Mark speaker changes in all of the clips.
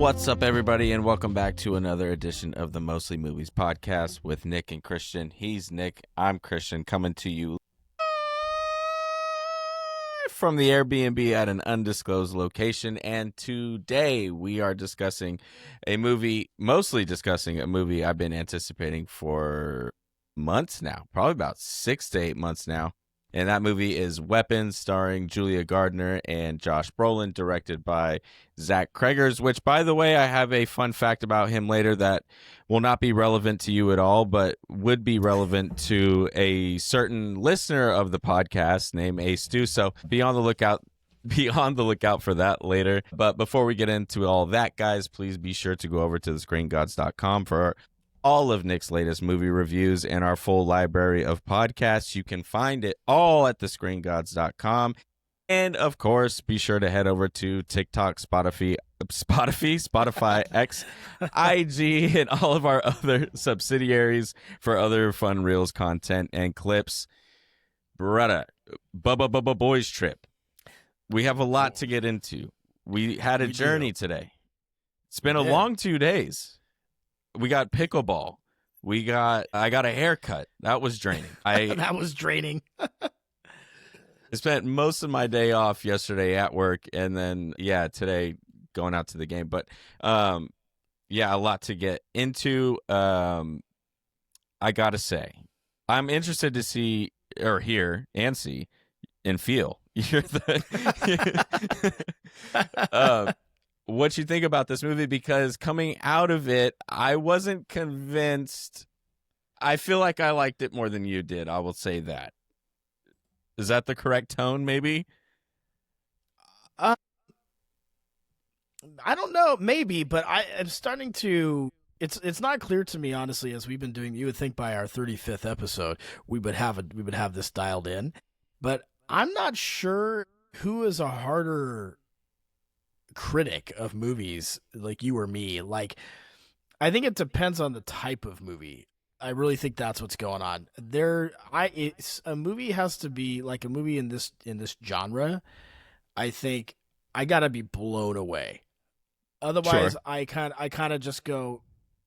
Speaker 1: What's up, everybody, and welcome back to another edition of the Mostly Movies podcast with Nick and Christian. He's Nick, I'm Christian, coming to you from the Airbnb at an undisclosed location. And today we are mostly discussing a movie I've been anticipating for months now, probably about 6 to 8 months now. And that movie is Weapons, starring Julia Gardner and Josh Brolin, directed by Zach Kregers, which, by the way, I have a fun fact about him later that will not be relevant to you at all, but would be relevant to a certain listener of the podcast named A Stu. So be on the lookout for that later. But before we get into all that, guys, please be sure to go over to thescreengods.com for all of Nick's latest movie reviews and our full library of podcasts. You can find it all at thescreengods.com. And of course, be sure to head over to TikTok, Spotify, X, IG, and all of our other subsidiaries for other fun Reels content and clips. Brother, boys trip. We have a lot to get into. We had a journey today. It's been a long 2 days. We got pickleball. I got a haircut. That was draining.
Speaker 2: That was draining.
Speaker 1: I spent most of my day off yesterday at work, and then today going out to the game. But a lot to get into. I gotta say, I'm interested to see or hear and see and feel what you think about this movie, because coming out of it, I wasn't convinced. I feel like I liked it more than you did. I will say that. Is that the correct tone, maybe?
Speaker 2: I don't know, maybe, but I'm starting to. It's not clear to me, honestly, as we've been doing. You would think by our 35th episode we would have this dialed in, but I'm not sure who is a harder critic of movies, like you or me. Like, I think it depends on the type of movie. I really think that's what's going on there. A movie has to be like a movie in this genre. I think I gotta be blown away. Otherwise, sure. I kind of just go.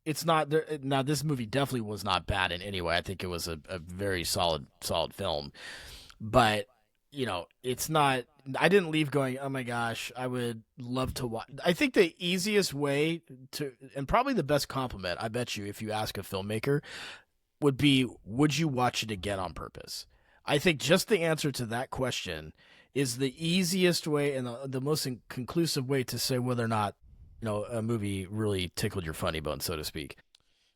Speaker 2: It's not there. Now, this movie definitely was not bad in any way. I think it was a very solid film, but it's not. I didn't leave going, oh my gosh, I would love to watch. I think the easiest way to, and probably the best compliment, I bet you, if you ask a filmmaker, would be, would you watch it again on purpose? I think just the answer to that question is the easiest way and the most conclusive way to say whether or not, a movie really tickled your funny bone, so to speak.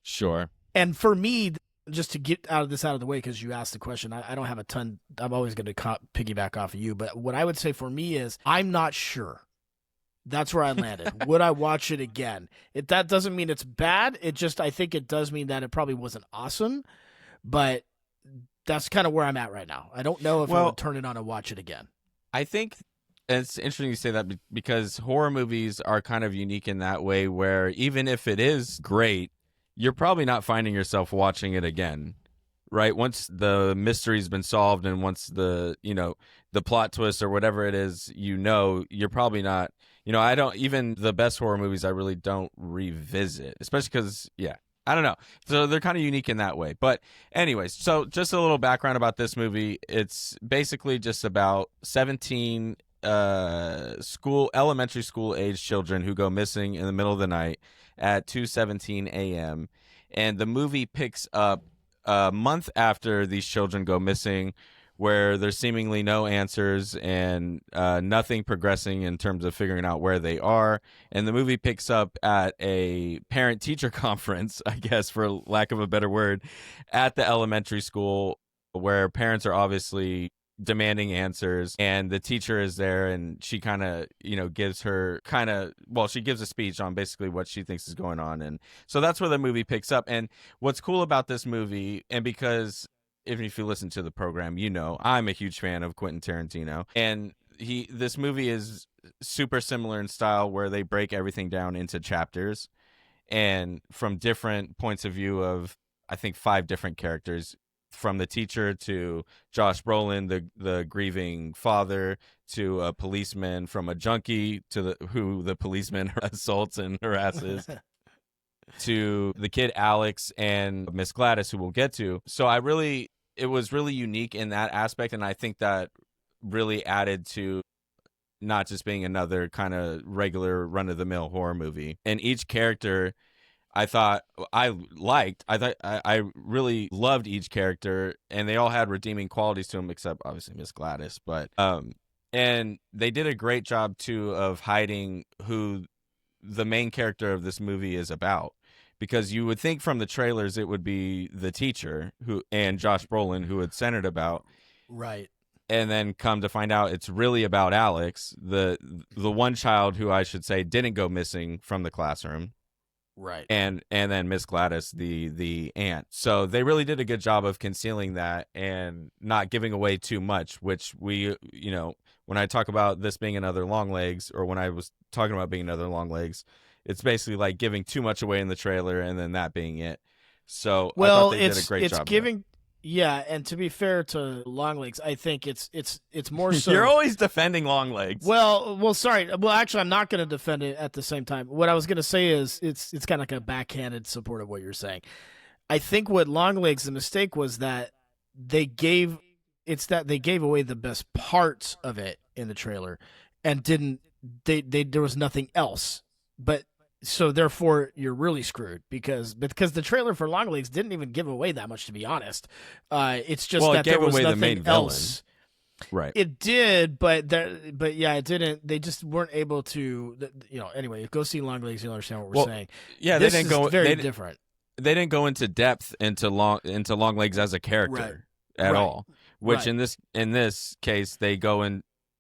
Speaker 1: Sure.
Speaker 2: And for me, just to get out of the way, because you asked the question, I don't have a ton. I'm always going to piggyback off of you. But what I would say for me is, I'm not sure. That's where I landed. Would I watch it again? That doesn't mean it's bad. I think it does mean that it probably wasn't awesome. But that's kind of where I'm at right now. I don't know if I would turn it on and watch it again.
Speaker 1: I think it's interesting you say that, because horror movies are kind of unique in that way, where even if it is great, you're probably not finding yourself watching it again, right? Once the mystery's been solved and once the plot twist or whatever it is, you're probably not, I don't, even the best horror movies, I really don't revisit, especially because, I don't know. So they're kind of unique in that way. But anyways, so just a little background about this movie. It's basically just about 17 elementary school age children who go missing in the middle of the night at 2:17 a.m. And the movie picks up a month after these children go missing, where there's seemingly no answers and nothing progressing in terms of figuring out where they are. And the movie picks up at a parent-teacher conference, I guess, for lack of a better word, at the elementary school, where parents are obviously demanding answers, and the teacher is there, and she kind of gives a speech on basically what she thinks is going on. And so that's where the movie picks up. And what's cool about this movie, and because if you listen to the program, I'm a huge fan of Quentin Tarantino, and this movie is super similar in style, where they break everything down into chapters and from different points of view of, I think, 5 different characters. from the teacher to Josh Brolin, the grieving father, to a policeman, from a junkie to who the policeman assaults and harasses, to the kid Alex and Miss Gladys, who we'll get to. So it was really unique in that aspect, and I think that really added to not just being another kind of regular run-of-the-mill horror movie. And each character I really loved each character, and they all had redeeming qualities to them, except obviously Miss Gladys. But and they did a great job too of hiding who the main character of this movie is about, because you would think from the trailers it would be the teacher and Josh Brolin who it's centered about,
Speaker 2: right?
Speaker 1: And then come to find out it's really about Alex, the one child who I should say didn't go missing from the classroom.
Speaker 2: Right.
Speaker 1: And then Miss Gladys, the aunt. So they really did a good job of concealing that and not giving away too much, which we, when I talk about this being another Longlegs, or when I was talking about being another Longlegs, it's basically like giving too much away in the trailer and then that being it. So I thought they did a great job.
Speaker 2: Giving Yeah, and to be fair to Longlegs, I think it's more so.
Speaker 1: You're always defending Longlegs.
Speaker 2: Well, sorry. Well, actually, I'm not going to defend it at the same time. What I was going to say is it's kind of like a backhanded support of what you're saying. I think what Longlegs, the mistake was that they gave away the best parts of it in the trailer, and there was nothing else. But so therefore you're really screwed because the trailer for Longlegs didn't even give away that much, to be honest. It's just that there was nothing else.
Speaker 1: Right.
Speaker 2: It did, but yeah, it didn't. They just weren't able to. Anyway, go see Longlegs. You'll understand what we're saying.
Speaker 1: Yeah,
Speaker 2: this is very different.
Speaker 1: They didn't go into depth into Longlegs as a character at all. Which in this case they go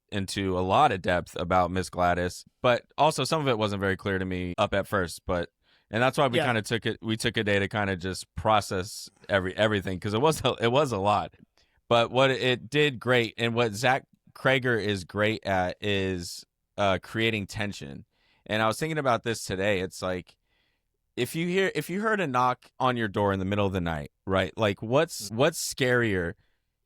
Speaker 1: into a lot of depth about Miss Gladys, but also some of it wasn't very clear to me up at first. And that's why we kind of took a day to kind of just process everything, because it was a lot. But what it did great, and what Zach Kregers is great at, is creating tension. And I was thinking about this today. It's like if you heard a knock on your door in the middle of the night, right? Like what's scarier?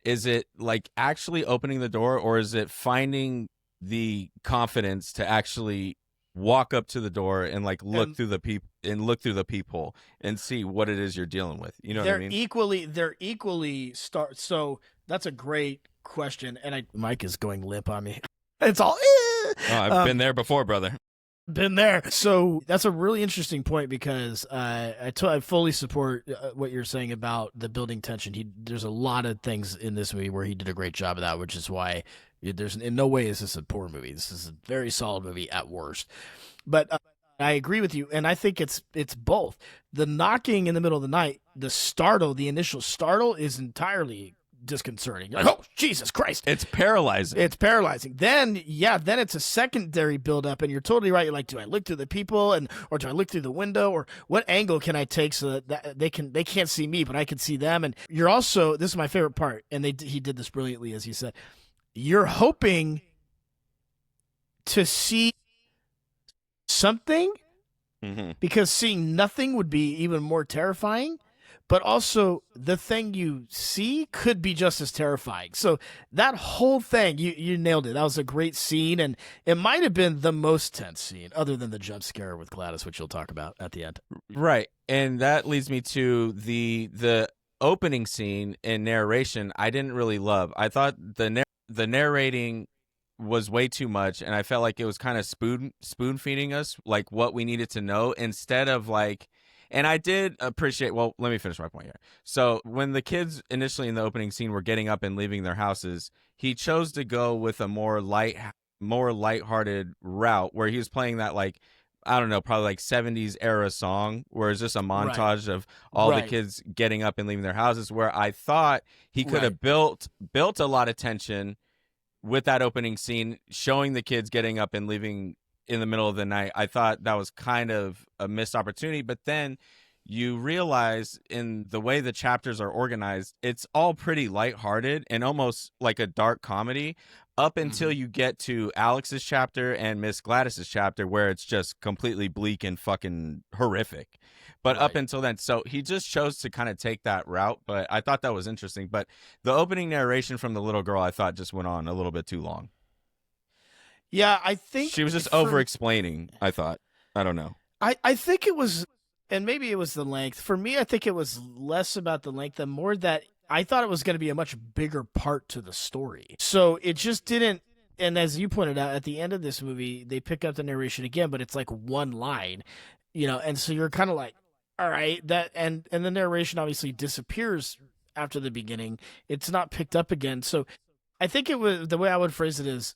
Speaker 1: Is it like actually opening the door, or is it finding the confidence to actually walk up to the door and like look through the peephole and see what it is you're dealing with? You know what I mean?
Speaker 2: They're equally start. So that's a great question, and Mike is going limp on me. It's all.
Speaker 1: Oh, I've been there before, brother.
Speaker 2: Been there. So that's a really interesting point, because I fully support what you're saying about the building tension. There's a lot of things in this movie where he did a great job of that, which is why there's in no way is this a poor movie. This is a very solid movie at worst. But I agree with you, and I think it's both. The knocking in the middle of the night, the initial startle is entirely disconcerting. Like, oh, Jesus Christ.
Speaker 1: It's paralyzing.
Speaker 2: Then it's a secondary buildup, and you're totally right. You're like, do I look through the people or do I look through the window, or what angle can I take so that they can't see me, but I can see them? And you're also, this is my favorite part, and he did this brilliantly, as he said, you're hoping to see something, because seeing nothing would be even more terrifying. But also, the thing you see could be just as terrifying. So that whole thing, you nailed it. That was a great scene, and it might have been the most tense scene, other than the jump scare with Gladys, which you'll talk about at the end.
Speaker 1: Right, and that leads me to the opening scene and narration. I didn't really love. I thought the narrating was way too much, and I felt like it was kind of spoon feeding us like what we needed to know, instead of like. And I did appreciate, well, let me finish my point here. So when the kids initially in the opening scene were getting up and leaving their houses, he chose to go with a more lighthearted route, where he was playing that, like, I don't know, probably like 70s era song, where it's just a montage of all the kids getting up and leaving their houses, where I thought he could have built a lot of tension with that opening scene, showing the kids getting up and leaving in the middle of the night. I thought that was kind of a missed opportunity. But then you realize in the way the chapters are organized, it's all pretty lighthearted and almost like a dark comedy up until
Speaker 2: Hmm.
Speaker 1: you get to Alex's chapter and Miss Gladys's chapter, where it's just completely bleak and fucking horrific. But up
Speaker 2: Right.
Speaker 1: until then, so he just chose to kind of take that route. But I thought that was interesting. But the opening narration from the little girl, I thought just went on a little bit too long.
Speaker 2: Yeah, I think
Speaker 1: She was just over
Speaker 2: for
Speaker 1: explaining, I thought. I don't know.
Speaker 2: I think it was, and maybe it was the length. For me, I think it was less about the length and more that I thought it was going to be a much bigger part to the story. So it just didn't. And as you pointed out, at the end of this movie, they pick up the narration again, but it's like one line, and so you're kind of like, all right, that, and the narration obviously disappears after the beginning. It's not picked up again. So I think it was, the way I would phrase it is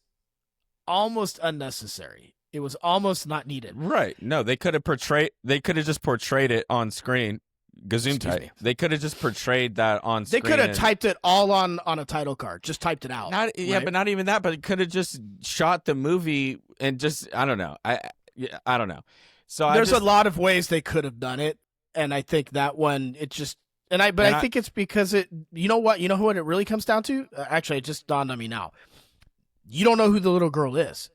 Speaker 2: almost unnecessary. It was almost not needed.
Speaker 1: Right. No, they could have just portrayed it on screen. Gazoom
Speaker 2: Excuse
Speaker 1: type.
Speaker 2: me.
Speaker 1: They could have just portrayed that on
Speaker 2: They
Speaker 1: screen.
Speaker 2: could have typed it all on a title card. Just typed it out.
Speaker 1: Not yeah,
Speaker 2: right?
Speaker 1: but not even that, but it could have just shot the movie and just I don't know. I don't know. So
Speaker 2: There's a lot of ways they could have done it, and I think that one it just I think it's because it. You know what? You know what it really comes down to? Actually, it just dawned on me now. You don't know who the little girl is.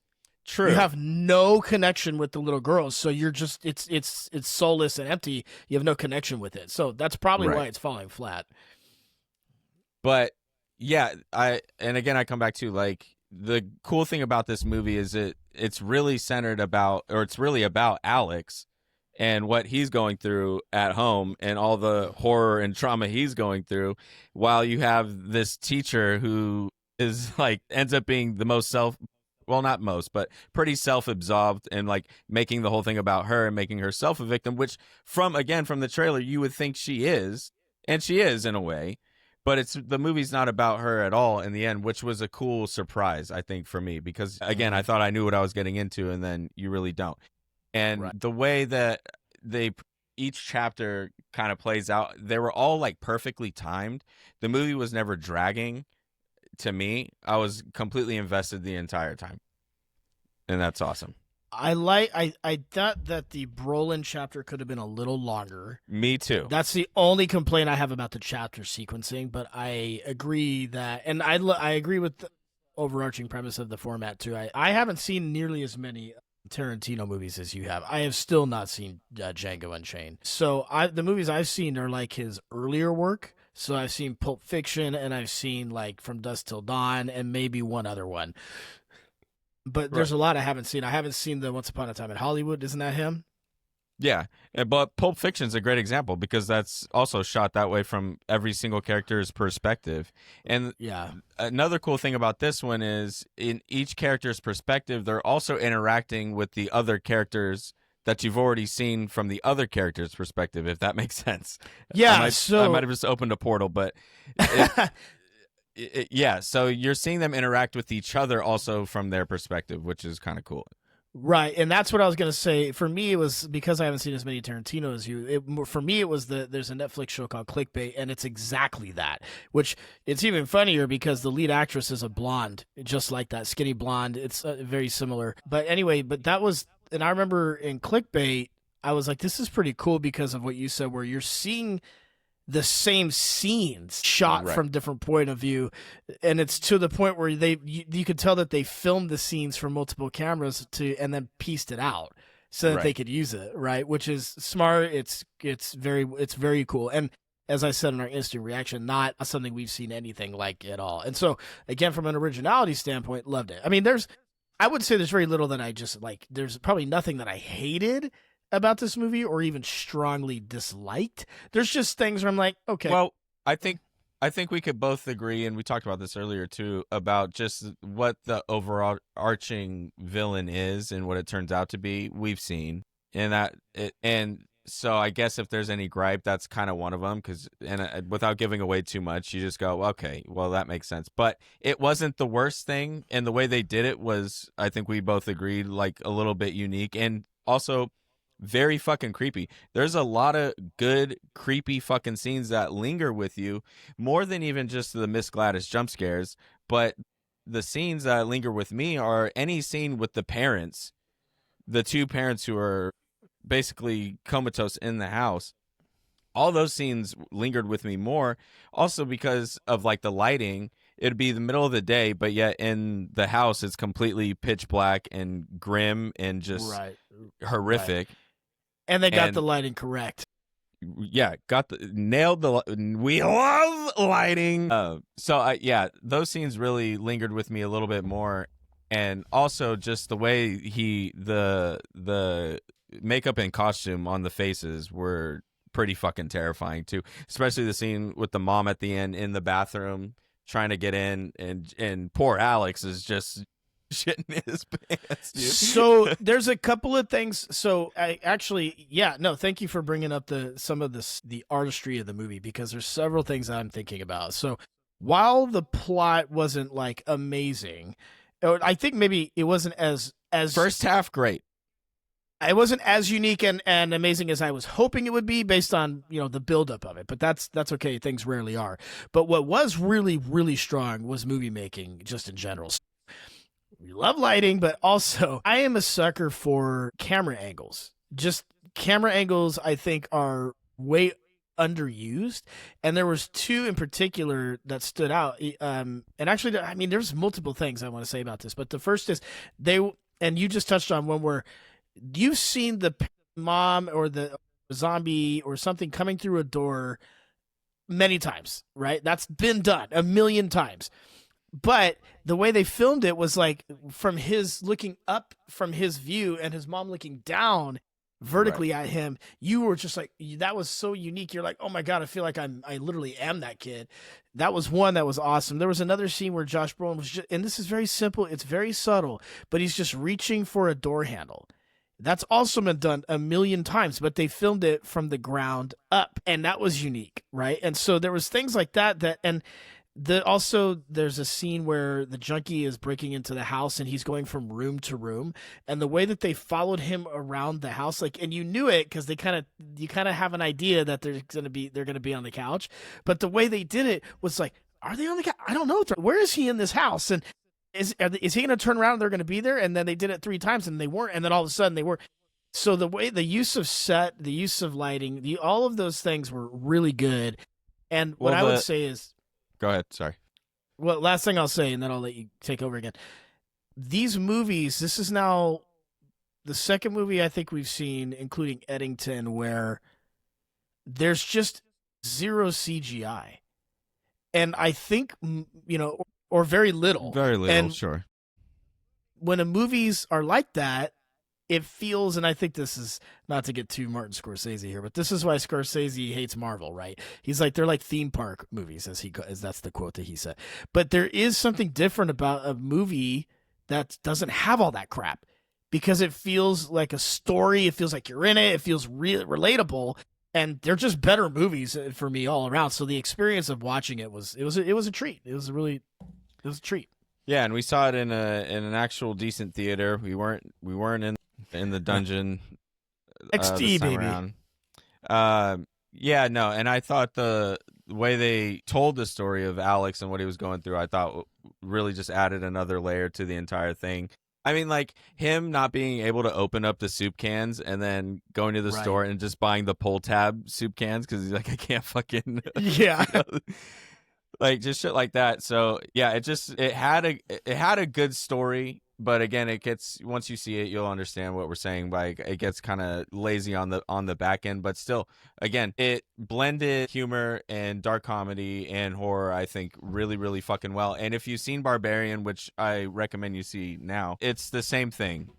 Speaker 1: true.
Speaker 2: You have no connection with the little girl, so you're just it's soulless and empty. You have no connection with it, so that's probably
Speaker 1: Right.
Speaker 2: why it's falling flat.
Speaker 1: But yeah, I come back to like the cool thing about this movie is it's really centered about or it's really about Alex and what he's going through at home and all the horror and trauma he's going through while you have this teacher who is like ends up being the most well not most but pretty self-absorbed and like making the whole thing about her and making herself a victim, which from the trailer you would think she is, and she is in a way, but it's the movie's not about her at all in the end, which was a cool surprise I think for me, because again I thought I knew what I was getting into and then you really don't. And
Speaker 2: Right.
Speaker 1: the way that they each chapter kind of plays out, they were all like perfectly timed. The movie was never dragging to me. I was completely invested the entire time, and that's awesome.
Speaker 2: I thought that the Brolin chapter could have been a little longer.
Speaker 1: Me too.
Speaker 2: That's the only complaint I have about the chapter sequencing, but I agree that, and I agree with the overarching premise of the format too. I haven't seen nearly as many Tarantino movies as you have. I have still not seen Django Unchained. So the movies I've seen are like his earlier work. So I've seen Pulp Fiction and I've seen like From Dusk Till Dawn and maybe one other one. But there's
Speaker 1: Right.
Speaker 2: a lot I haven't seen. I haven't seen the Once Upon a Time in Hollywood. Isn't that him?
Speaker 1: Yeah, but Pulp Fiction is a great example because that's also shot that way from every single character's perspective. And
Speaker 2: Yeah.
Speaker 1: another cool thing about this one is in each character's perspective, they're also interacting with the other characters that you've already seen from the other character's perspective, if that makes sense.
Speaker 2: Yeah.
Speaker 1: I might have just opened a portal, but yeah. So you're seeing them interact with each other also from their perspective, which is kind of cool.
Speaker 2: Right, and that's what I was gonna say. For me, it was because I haven't seen as many Tarantino as you. For me, it was there's a Netflix show called Clickbait, and it's exactly that. Which it's even funnier because the lead actress is a blonde, just like that skinny blonde. It's very similar. But anyway, that was, and I remember in Clickbait, I was like, this is pretty cool because of what you said, where you're seeing the same scenes shot
Speaker 1: Right.
Speaker 2: from different point of view, and it's to the point where you could tell that they filmed the scenes from multiple cameras and then pieced it out so that
Speaker 1: Right.
Speaker 2: they could use it, right? Which is smart. It's very cool. And as I said in our instant reaction, not something we've seen anything like at all. And so again, from an originality standpoint, loved it. I mean, I would say there's very little that I just like. There's probably nothing that I hated about this movie or even strongly disliked. There's just things where I'm like, okay.
Speaker 1: Well, I think we could both agree, and we talked about this earlier too, about just what the overall arching villain is and what it turns out to be. We've seen, and so I guess if there's any gripe, that's kind of one of them. Because without giving away too much, you just go, okay, well that makes sense. But it wasn't the worst thing, and the way they did it was, I think we both agreed, like a little bit unique, and also very fucking creepy. There's a lot of good creepy fucking scenes that linger with you more than even just the Miss Gladys jump scares, but the scenes that linger with me are any scene with the parents, the two parents who are basically comatose in the house. all those scenes lingered with me more. Also because of like the lighting, it'd be the middle of the day, but yet in the house it's completely pitch black and grim and just
Speaker 2: Right. Right.
Speaker 1: horrific.
Speaker 2: And they got the
Speaker 1: And
Speaker 2: lighting correct.
Speaker 1: yeah, nailed the. We love lighting. Yeah, those scenes really lingered with me a little bit more, and also just the way the makeup and costume on the faces were pretty fucking terrifying too. Especially the scene with the mom at the end in the bathroom trying to get in, and poor Alex is just shitting his pants, dude.
Speaker 2: So there's a couple of things. So thank you for bringing up the artistry of the movie, because there's several things I'm thinking about. So while the plot wasn't like amazing, or I think maybe it wasn't as
Speaker 1: First half great.
Speaker 2: it wasn't as unique and amazing as I was hoping it would be based on, the buildup of it. But that's okay. Things rarely are. But what was really, really strong was movie making just in general. We love lighting, but also I am a sucker for camera angles. Just camera angles, I think, are way underused. And there was two in particular that stood out. And actually, I mean, there's multiple things I want to say about this. But the first is and you just touched on one where you've seen the mom or the zombie or something coming through a door many times, right? That's been done a million times. But the way they filmed it was like from his looking up from his view and his mom looking down vertically at him. You were just like, that was so unique. You're like, oh my God, I feel like I literally am that kid. That was one that was awesome. There was another scene where Josh Brolin was just, and this is very simple. It's very subtle, but he's just reaching for a door handle. That's also been done a million times, but they filmed it from the ground up, and that was unique, right? And so there was things like that, and there's a scene where the junkie is breaking into the house and he's going from room to room, and the way that they followed him around the house, like, and you knew it because you kind of have an idea that they're gonna be on the couch, but the way they did it was like, are they on the couch? I don't know. Where is he in this house? And is he gonna turn around and they're gonna be there? And then they did it 3 times and they weren't, and then all of a sudden they were. So the use of set, the use of lighting, all of those things were really good. And what I would say is,
Speaker 1: go ahead. Sorry.
Speaker 2: Well, last thing I'll say, and then I'll let you take over again. These movies, this is now the second movie I think we've seen, including Eddington, where there's just zero CGI. And I think, or very little.
Speaker 1: Very little,
Speaker 2: and
Speaker 1: sure.
Speaker 2: When the movies are like that, it feels, and I think this is not to get too Martin Scorsese here, but this is why Scorsese hates Marvel, right? He's like, they're like theme park movies, as that's the quote that he said. But there is something different about a movie that doesn't have all that crap, because it feels like a story. It feels like you're in it. It feels relatable, and they're just better movies for me all around. So the experience of watching it was a treat. It was a treat.
Speaker 1: Yeah, and we saw it in an actual decent theater. We weren't in the dungeon.
Speaker 2: XD, baby.
Speaker 1: Yeah, no, and I thought the way they told the story of Alex and what he was going through, I thought really just added another layer to the entire thing. I mean, like, him not being able to open up the soup cans and then going to the store and just buying the pull tab soup cans because he's like, I can't fucking...
Speaker 2: Yeah.
Speaker 1: Like, just shit like that. So, yeah, it had a good story. But again, it gets, once you see it, you'll understand what we're saying. Like, it gets kind of lazy on the back end, but still, again, it blended humor and dark comedy and horror, I think, really, really fucking well. And if you've seen Barbarian, which I recommend you see now, it's the same thing.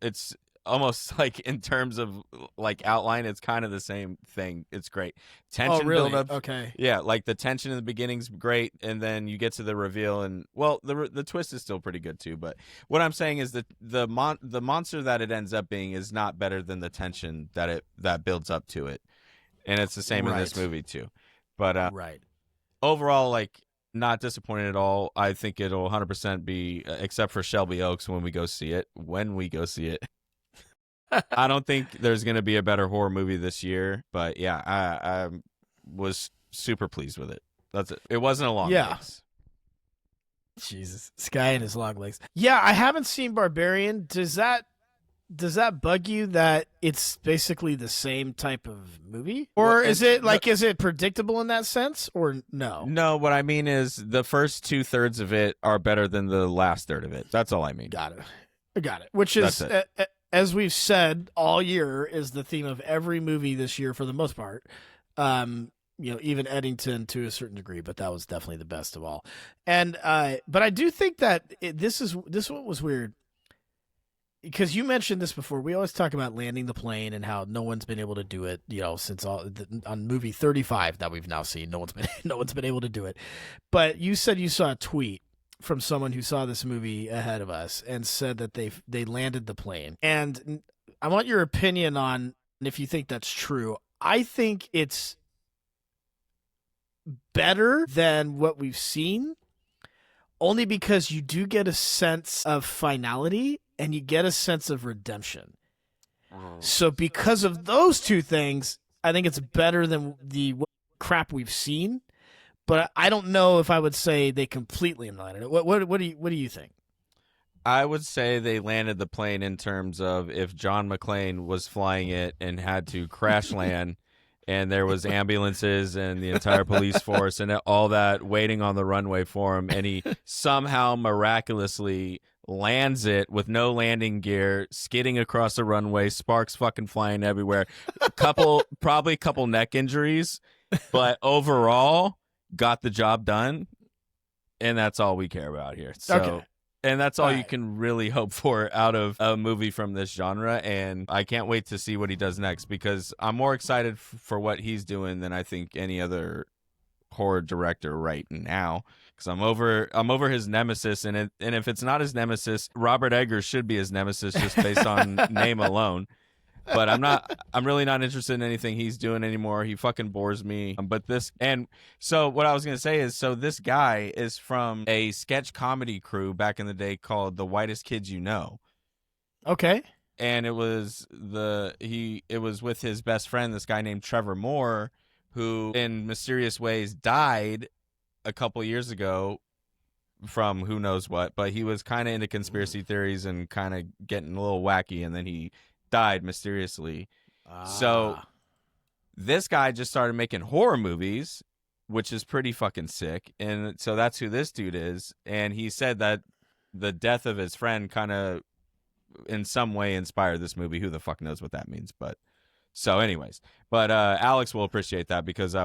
Speaker 1: It's almost like, in terms of like outline, it's kind of the same thing. It's great. Tension build up.
Speaker 2: Okay.
Speaker 1: Yeah, like the tension in the beginning's great, and then you get to the reveal, and well, the twist is still pretty good too. But what I'm saying is that the monster that it ends up being is not better than the tension that builds up to it, and it's the same in this movie too. But overall, like, not disappointed at all. I think it'll 100% be, except for Shelby Oaks when we go see it. I don't think there's going to be a better horror movie this year, but yeah, I was super pleased with it. That's it. It wasn't a long legs.
Speaker 2: Jesus, Sky and his long legs. Yeah, I haven't seen Barbarian. Does that does that bug you that it's basically the same type of movie,
Speaker 1: Well,
Speaker 2: or
Speaker 1: and
Speaker 2: is it
Speaker 1: no,
Speaker 2: like is it predictable in that sense, or no?
Speaker 1: no, what I mean is the first 2/3 of it are better than the last third of it. That's all I mean.
Speaker 2: Got it. I got it. Which
Speaker 1: That's
Speaker 2: is,
Speaker 1: it.
Speaker 2: as we've said all year, is the theme of every movie this year for the most part. Even Eddington to a certain degree, but that was definitely the best of all. And but I do think that this one was weird because you mentioned this before. We always talk about landing the plane and how no one's been able to do it. Since on movie 35 that we've now seen, no one's been able to do it. But you said you saw a tweet from someone who saw this movie ahead of us and said that they landed the plane. And I want your opinion on if you think that's true. I think it's better than what we've seen, only because you do get a sense of finality and you get a sense of redemption. So because of those two things, I think it's better than the crap we've seen. But I don't know if I would say they completely landed it. What do you think?
Speaker 1: I would say they landed the plane in terms of if John McClane was flying it and had to crash land and there was ambulances and the entire police force and all that waiting on the runway for him, and he somehow miraculously lands it with no landing gear, skidding across the runway, sparks fucking flying everywhere, probably a couple neck injuries, but overall got the job done, and that's all we care about here. So.
Speaker 2: Okay.
Speaker 1: And that's all you
Speaker 2: Right.
Speaker 1: can really hope for out of a movie from this genre. And I can't wait to see what he does next, because I'm more excited for what he's doing than I think any other horror director right now. Because I'm over his nemesis, and if it's not his nemesis, Robert Eggers should be his nemesis just based on name alone. But I'm really not interested in anything he's doing anymore. He fucking bores me. So what I was going to say is, so this guy is from a sketch comedy crew back in the day called The Whitest Kids You Know.
Speaker 2: Okay.
Speaker 1: And it was with his best friend, this guy named Trevor Moore, who in mysterious ways died a couple years ago from who knows what, but he was kind of into conspiracy theories and kind of getting a little wacky, and then he died mysteriously. So this guy just started making horror movies, which is pretty fucking sick. And so that's who this dude is. And he said that the death of his friend kind of in some way inspired this movie. Who the fuck knows what that means? But so anyways, but Alex will appreciate that, because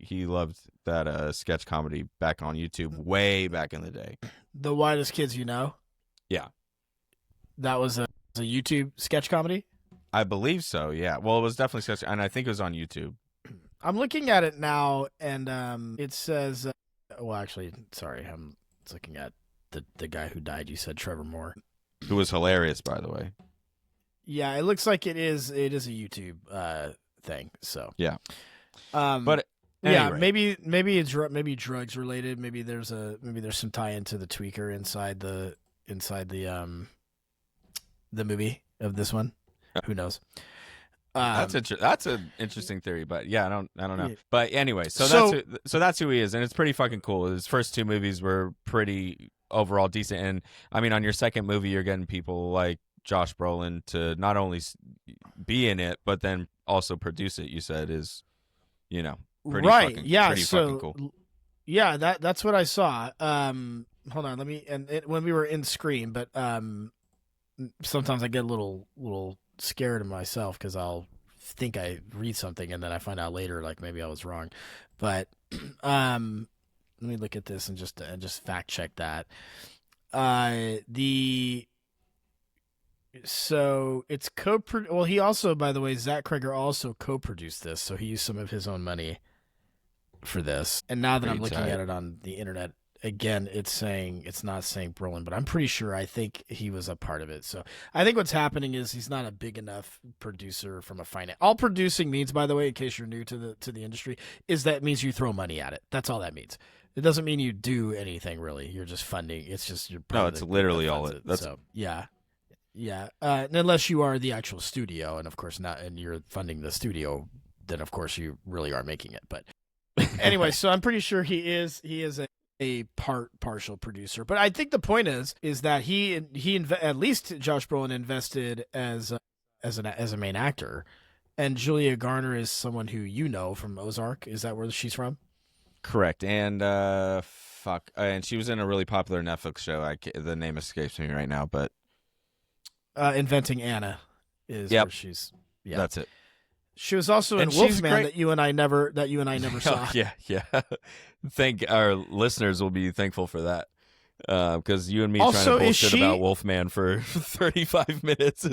Speaker 1: he loved that sketch comedy back on YouTube way back in the day.
Speaker 2: The Whitest Kids You Know.
Speaker 1: Yeah.
Speaker 2: That was a YouTube sketch comedy.
Speaker 1: I believe so. Yeah. Well, it was definitely sketch, and I think it was on YouTube.
Speaker 2: I'm looking at it now, and it says, well, actually, sorry, I'm looking at the guy who died. You said Trevor Moore,
Speaker 1: Who was hilarious, by the way.
Speaker 2: Yeah, it looks like it is a YouTube thing. So
Speaker 1: Yeah.
Speaker 2: but
Speaker 1: anyway.
Speaker 2: yeah, maybe it's maybe drugs related. Maybe there's some tie into the tweaker inside the movie of this one. Who knows?
Speaker 1: That's an interesting theory, but yeah, I don't know.
Speaker 2: Yeah.
Speaker 1: But anyway, so that's who he is, and it's pretty fucking cool. His first two movies were pretty overall decent, and I mean, on your second movie, you're getting people like Josh Brolin to not only be in it, but then also produce it. You said is, pretty
Speaker 2: right?
Speaker 1: fucking,
Speaker 2: Yeah,
Speaker 1: pretty
Speaker 2: so
Speaker 1: fucking cool.
Speaker 2: yeah, that's what I saw. Hold on, when we were in Scream, but sometimes I get a little scared of myself because I'll think I read something and then I find out later like maybe I was wrong. But let me look at this and just fact check that. So it's well, he also, by the way, Zach Kregger also co-produced this, so he used some of his own money for this. And now that I'm looking at it on the internet again, it's not saying Brolin, but I'm pretty sure I think he was a part of it. So I think what's happening is he's not a big enough producer from a finance. All producing means, by the way, in case you're new to the industry, is that means you throw money at it. That's all that means. It doesn't mean you do anything really. You're just funding. It's just you're.
Speaker 1: No, it's literally all it. That's
Speaker 2: so yeah. Yeah, unless you are the actual studio, and of course not, and you're funding the studio, then of course you really are making it. But anyway, so I'm pretty sure he is a partial producer. But I think the point is that at least Josh Brolin invested as a main actor, and Julia Garner is someone who you know from Ozark. Is that where she's from?
Speaker 1: Correct. And and she was in a really popular Netflix show. The name escapes me right now, but
Speaker 2: Inventing Anna is where she's. Yeah,
Speaker 1: that's it.
Speaker 2: She was also in Wolfman that you and I never saw.
Speaker 1: Oh, yeah. Think our listeners will be thankful for that. Because you and me
Speaker 2: also,
Speaker 1: trying to bullshit about Wolfman for 35 minutes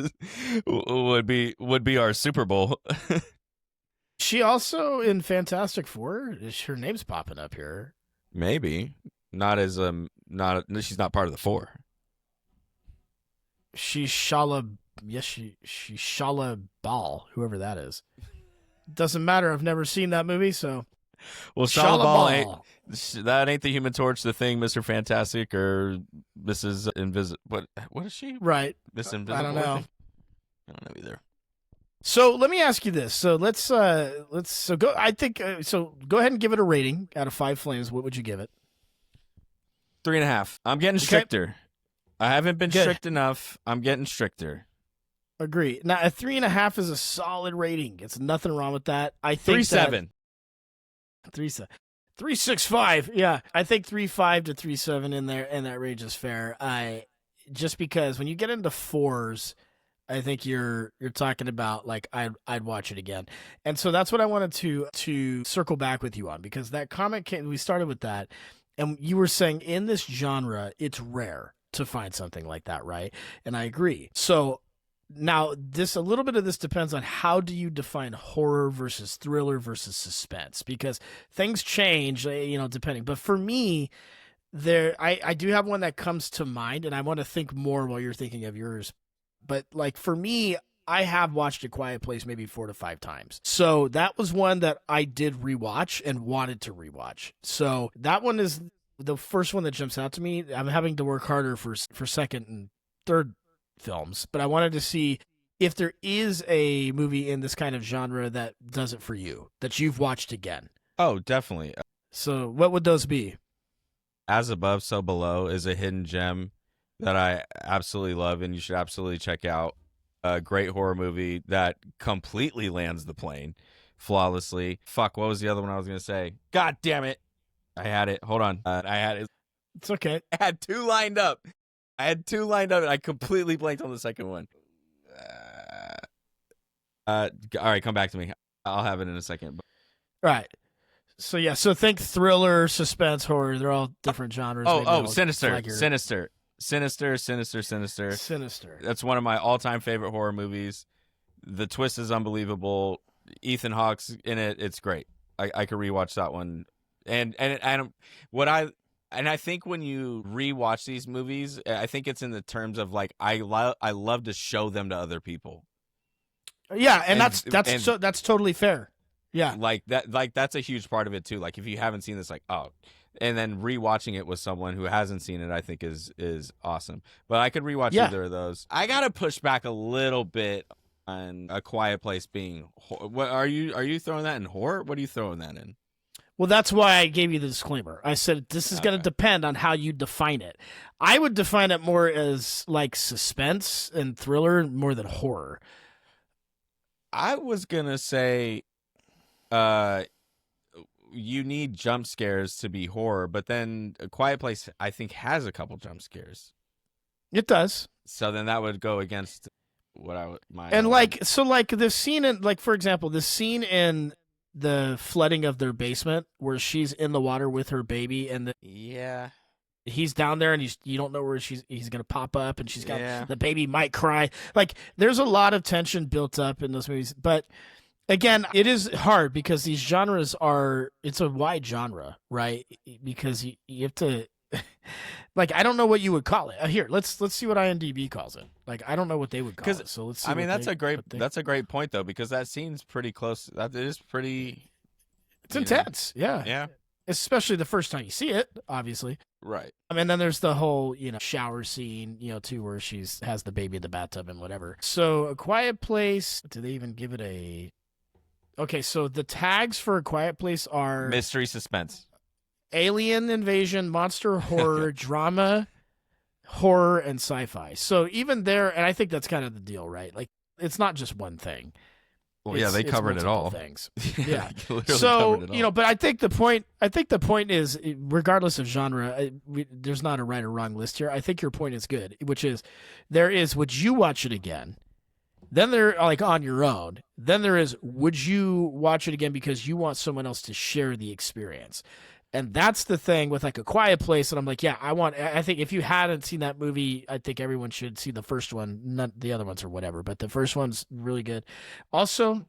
Speaker 1: would be our Super Bowl.
Speaker 2: She also in Fantastic Four. Her name's popping up here.
Speaker 1: Maybe not as she's not part of the four.
Speaker 2: She's Shala. Yes, she's Shala Ball, whoever that is. Doesn't matter. I've never seen that movie, so.
Speaker 1: Well, Shala Ball that ain't the Human Torch, the Thing, Mr. Fantastic, or Mrs. Invisible. What is she?
Speaker 2: Right.
Speaker 1: Miss Invisible.
Speaker 2: I don't know.
Speaker 1: I don't know either.
Speaker 2: So let me ask you this. So let's go. I think so. Go ahead and give it a rating out of 5 flames. What would you give it?
Speaker 1: 3.5. I'm getting stricter. I haven't been
Speaker 2: Good.
Speaker 1: strict enough. I'm getting stricter.
Speaker 2: Agree. Now a 3.5 is a solid rating. It's nothing wrong with that. I think
Speaker 1: 3.7.
Speaker 2: 3.65. Yeah, I think 3.5 to 3.7 in that range is fair. Just because when you get into 4s, I think you're talking about like I'd watch it again, and so that's what I wanted to circle back with you on, because that comment we started with that, and you were saying in this genre it's rare to find something like that, right? And I agree. So now a little bit of this depends on how do you define horror versus thriller versus suspense, because things change, depending. But for me, I do have one that comes to mind, and I want to think more while you're thinking of yours. But like for me, I have watched A Quiet Place maybe 4 to 5 times. So that was one that I did rewatch and wanted to rewatch. So that one is the first one that jumps out to me. I'm having to work harder for second and third films, but I wanted to see if there is a movie in this kind of genre that does it for you, that you've watched again.
Speaker 1: Oh, definitely.
Speaker 2: So what would those be?
Speaker 1: As Above, So Below is a hidden gem that I absolutely love, and you should absolutely check out. A great horror movie that completely lands the plane flawlessly. Fuck, what was the other one I was going to say? God damn it. I had it. Hold on. I had it.
Speaker 2: It's okay.
Speaker 1: I had 2 lined up. And I completely blanked on the second one. All right, come back to me. I'll have it in a second.
Speaker 2: Right. So yeah, so think thriller, suspense, horror. They're all different genres.
Speaker 1: Sinister. That's one of my all-time favorite horror movies. The twist is unbelievable. Ethan Hawke's in it. It's great. I could rewatch that one. And I think when you rewatch these movies, I think it's in the terms of like I love to show them to other people.
Speaker 2: Yeah, and that's totally fair. Yeah,
Speaker 1: that's a huge part of it too. Like if you haven't seen this, like and then rewatching it with someone who hasn't seen it, I think is awesome. But I could rewatch either of those. I gotta push back a little bit on A Quiet Place being. What are you throwing that in horror? What are you throwing that in?
Speaker 2: Well, that's why I gave you the disclaimer. I said this is going to depend on how you define it. I would define it more as like suspense and thriller more than horror.
Speaker 1: I was going to say you need jump scares to be horror, but then A Quiet Place, I think, has a couple jump scares.
Speaker 2: It does.
Speaker 1: So then that would go against what
Speaker 2: the scene in, like, for example, the scene in the flooding of their basement where she's in the water with her baby and he's down there and you don't know where he's gonna pop up, and she's got the baby might cry. Like there's a lot of tension built up in those movies, but again, it is hard because these genres it's a wide genre, right? Because you have to like, I don't know what you would call it. Here, let's see what IMDb calls it. Like, I don't know what they would call it. So let's see.
Speaker 1: I mean, that's a great point though, because that scene's pretty close. That is pretty.
Speaker 2: It's intense. Yeah.
Speaker 1: Yeah.
Speaker 2: Especially the first time you see it, obviously.
Speaker 1: Right.
Speaker 2: And then there's the whole, shower scene, too, where has the baby in the bathtub and whatever. So A Quiet Place. Do they even give it a? Okay, so the tags for A Quiet Place are
Speaker 1: mystery, suspense.
Speaker 2: alien invasion, monster horror, drama, horror, and sci-fi. So even there, and I think that's kind of the deal, right? Like, it's not just one thing.
Speaker 1: Well, yeah, they covered it all.
Speaker 2: Things.
Speaker 1: Yeah.
Speaker 2: So, but I think the point is, regardless of genre, there's not a right or wrong list here. I think your point is good, which is would you watch it again? Then they're like on your own. Then there is, would you watch it again because you want someone else to share the experience? And that's the thing with like A Quiet Place. And I'm like, yeah, I think if you hadn't seen that movie, I think everyone should see the first one, not the other ones or whatever, but the first one's really good. Also,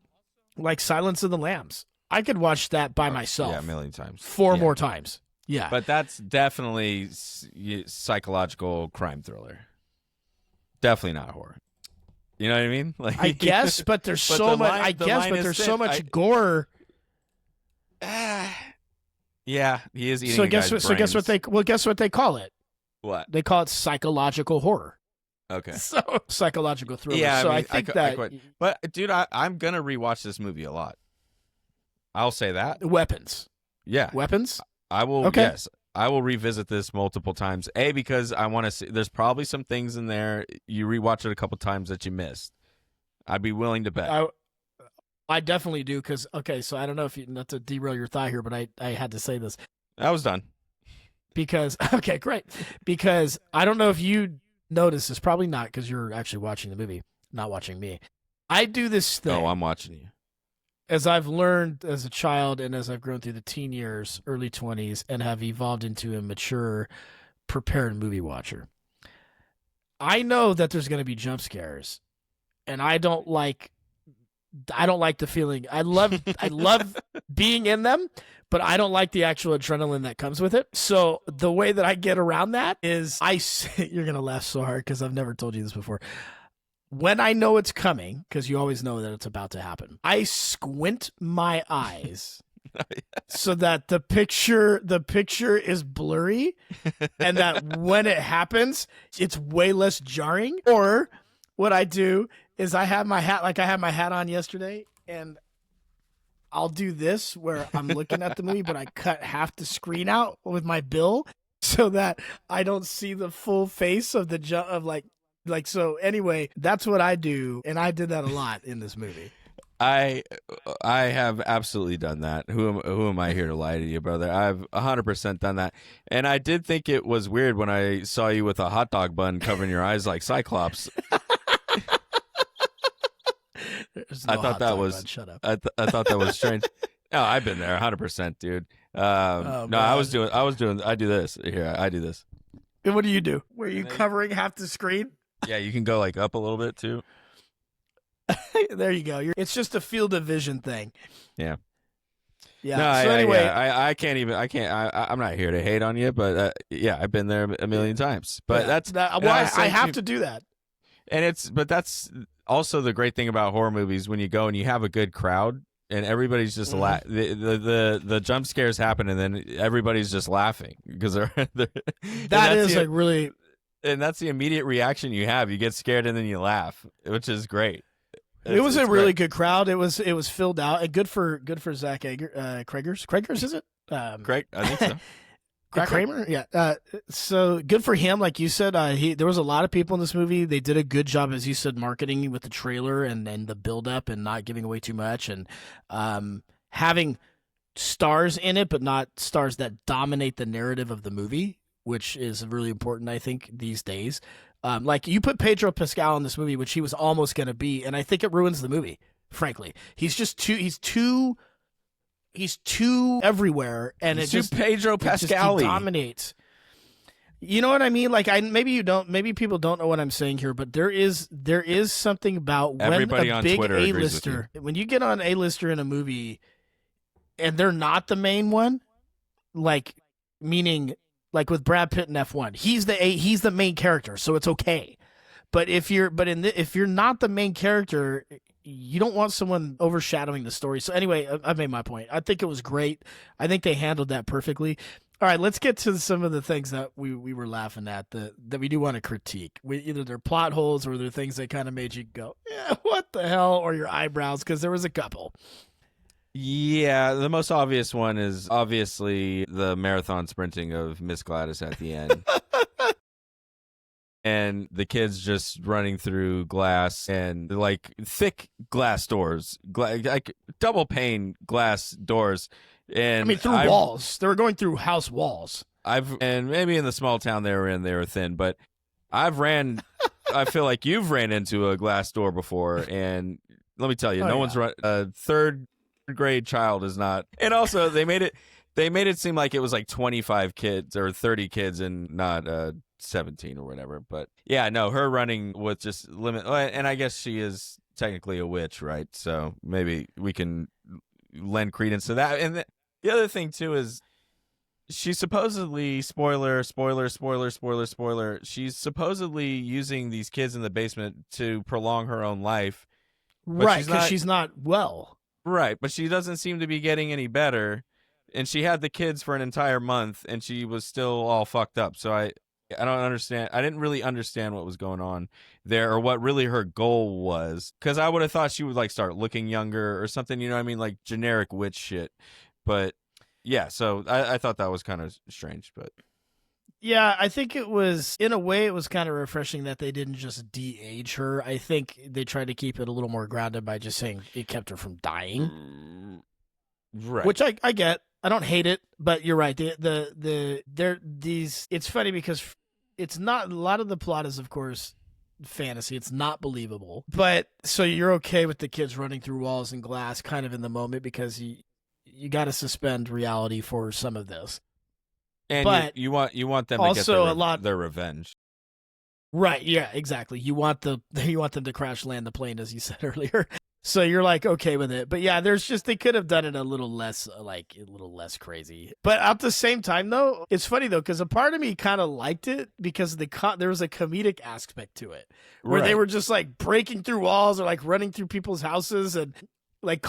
Speaker 2: like Silence of the Lambs. I could watch that by myself.
Speaker 1: Yeah, a million times.
Speaker 2: Four more times. Yeah.
Speaker 1: But that's definitely psychological crime thriller. Definitely not horror. You know what I mean? Like,
Speaker 2: I guess, but there's so much gore.
Speaker 1: Yeah, he is eating.
Speaker 2: So guess what they call it?
Speaker 1: What?
Speaker 2: They call it psychological horror.
Speaker 1: Okay.
Speaker 2: So psychological thriller.
Speaker 1: Yeah,
Speaker 2: so I think
Speaker 1: but dude, I'm gonna rewatch this movie a lot. I'll say that.
Speaker 2: Weapons.
Speaker 1: Yeah.
Speaker 2: Weapons?
Speaker 1: I will.
Speaker 2: Okay.
Speaker 1: Yes. I will revisit this multiple times. Because I want to see. There's probably some things in there you rewatch it a couple times that you missed. I'd be willing to bet.
Speaker 2: I definitely do because so I don't know if not to derail your thought here, but I had to say this.
Speaker 1: I was done.
Speaker 2: Because great. Because I don't know if you noticed this, probably not because you're actually watching the movie, not watching me. I do this thing.
Speaker 1: Oh, I'm watching you.
Speaker 2: As I've learned as a child and as I've grown through the teen years, early 20s, and have evolved into a mature, prepared movie watcher. I know that there's going to be jump scares, and I don't like the feeling. I love being in them, but I don't like the actual adrenaline that comes with it. So the way that I get around that is you're going to laugh so hard because I've never told you this before. When I know it's coming, because you always know that it's about to happen, I squint my eyes so that the picture is blurry and that when it happens, it's way less jarring. Or what I do is I have my hat, like I had my hat on yesterday, and I'll do this where I'm looking at the movie, but I cut half the screen out with my bill so that I don't see the full face of so anyway, that's what I do, and I did that a lot in this movie.
Speaker 1: I have absolutely done that. Who am I here to lie to you, brother? I've 100% done that. And I did think it was weird when I saw you with a hot dog bun covering your eyes like Cyclops. I thought that was shut up. I thought that was strange. No, I've been there 100%, dude. No, I do this here. I do this.
Speaker 2: And what do you do? Were you covering half the screen?
Speaker 1: Yeah, you can go like up a little bit too.
Speaker 2: There you go. It's just a field of vision thing.
Speaker 1: Yeah.
Speaker 2: Yeah.
Speaker 1: No,
Speaker 2: so anyway,
Speaker 1: I'm not here to hate on you, but yeah, I've been there a million times. But
Speaker 2: I have to do that.
Speaker 1: And that's also the great thing about horror movies when you go and you have a good crowd and everybody's just the jump scares happen and then everybody's just laughing because that's the immediate reaction you have. You get scared and then you laugh, which is great.
Speaker 2: It was a really good crowd. It was filled out. And good for Zach Kregers. Kregers, is it?
Speaker 1: Craig, I think so.
Speaker 2: Kramer, yeah. So good for him. Like you said, there was a lot of people in this movie. They did a good job, as you said, marketing with the trailer and the build up and not giving away too much and having stars in it, but not stars that dominate the narrative of the movie, which is really important, I think, these days. Like you put Pedro Pascal in this movie, which he was almost going to be, and I think it ruins the movie. Frankly, he's too everywhere, and
Speaker 1: he's too Pedro Pascal
Speaker 2: dominates. You know what I mean? Like maybe people don't know what I'm saying here, but there is something about when
Speaker 1: everybody
Speaker 2: a
Speaker 1: on
Speaker 2: big
Speaker 1: Twitter
Speaker 2: A-lister, when you get on A-lister in a movie, and they're not the main one, like meaning. Like with Brad Pitt in F1, he's the main character, so it's okay. But if you're not the main character, you don't want someone overshadowing the story. So anyway, I made my point. I think it was great. I think they handled that perfectly. All right, let's get to some of the things that we were laughing at that we do want to critique. Either they're plot holes or they're things that kind of made you go, yeah, what the hell, or your eyebrows, because there was a couple.
Speaker 1: Yeah, the most obvious one is obviously the marathon sprinting of Miss Gladys at the end. And the kids just running through glass and like thick glass doors, like double pane glass doors. And
Speaker 2: I mean, through walls. They were going through house walls.
Speaker 1: And maybe in the small town they were thin, but I feel like you've ran into a glass door before, and let me tell you, one's run. A third grade child is not. And also, they made it seem like it was like 25 kids or 30 kids and not 17 or whatever. But yeah, no, her running with just limit. And I guess she is technically a witch, right? So maybe we can lend credence to that. And the other thing too is, she's supposedly spoiler. She's supposedly using these kids in the basement to prolong her own life,
Speaker 2: right? Because she's not well,
Speaker 1: right? But she doesn't seem to be getting any better, and she had the kids for an entire month, and she was still all fucked up. So I don't understand. I didn't really understand what was going on there, or what really her goal was, because I would have thought she would like start looking younger or something. You know what I mean? Like generic witch shit, but. Yeah, so I thought that was kind of strange, but
Speaker 2: yeah, I think it was, in a way, it was kind of refreshing that they didn't just de-age her. I think they tried to keep it a little more grounded by just saying it kept her from dying,
Speaker 1: right?
Speaker 2: Which I get. I don't hate it, but you're right. It's funny because it's not, a lot of the plot is, of course, fantasy. It's not believable, but so you're okay with the kids running through walls and glass, kind of in the moment, because you got to suspend reality for some of this,
Speaker 1: and
Speaker 2: but
Speaker 1: you want them to
Speaker 2: also
Speaker 1: get their revenge,
Speaker 2: right? Yeah, exactly. You want them to crash land the plane, as you said earlier. So you're like okay with it, but yeah, they could have done it a little less crazy. But at the same time, though, it's funny though, because a part of me kind of liked it because there was a comedic aspect to it where they were just like breaking through walls or like running through people's houses and like.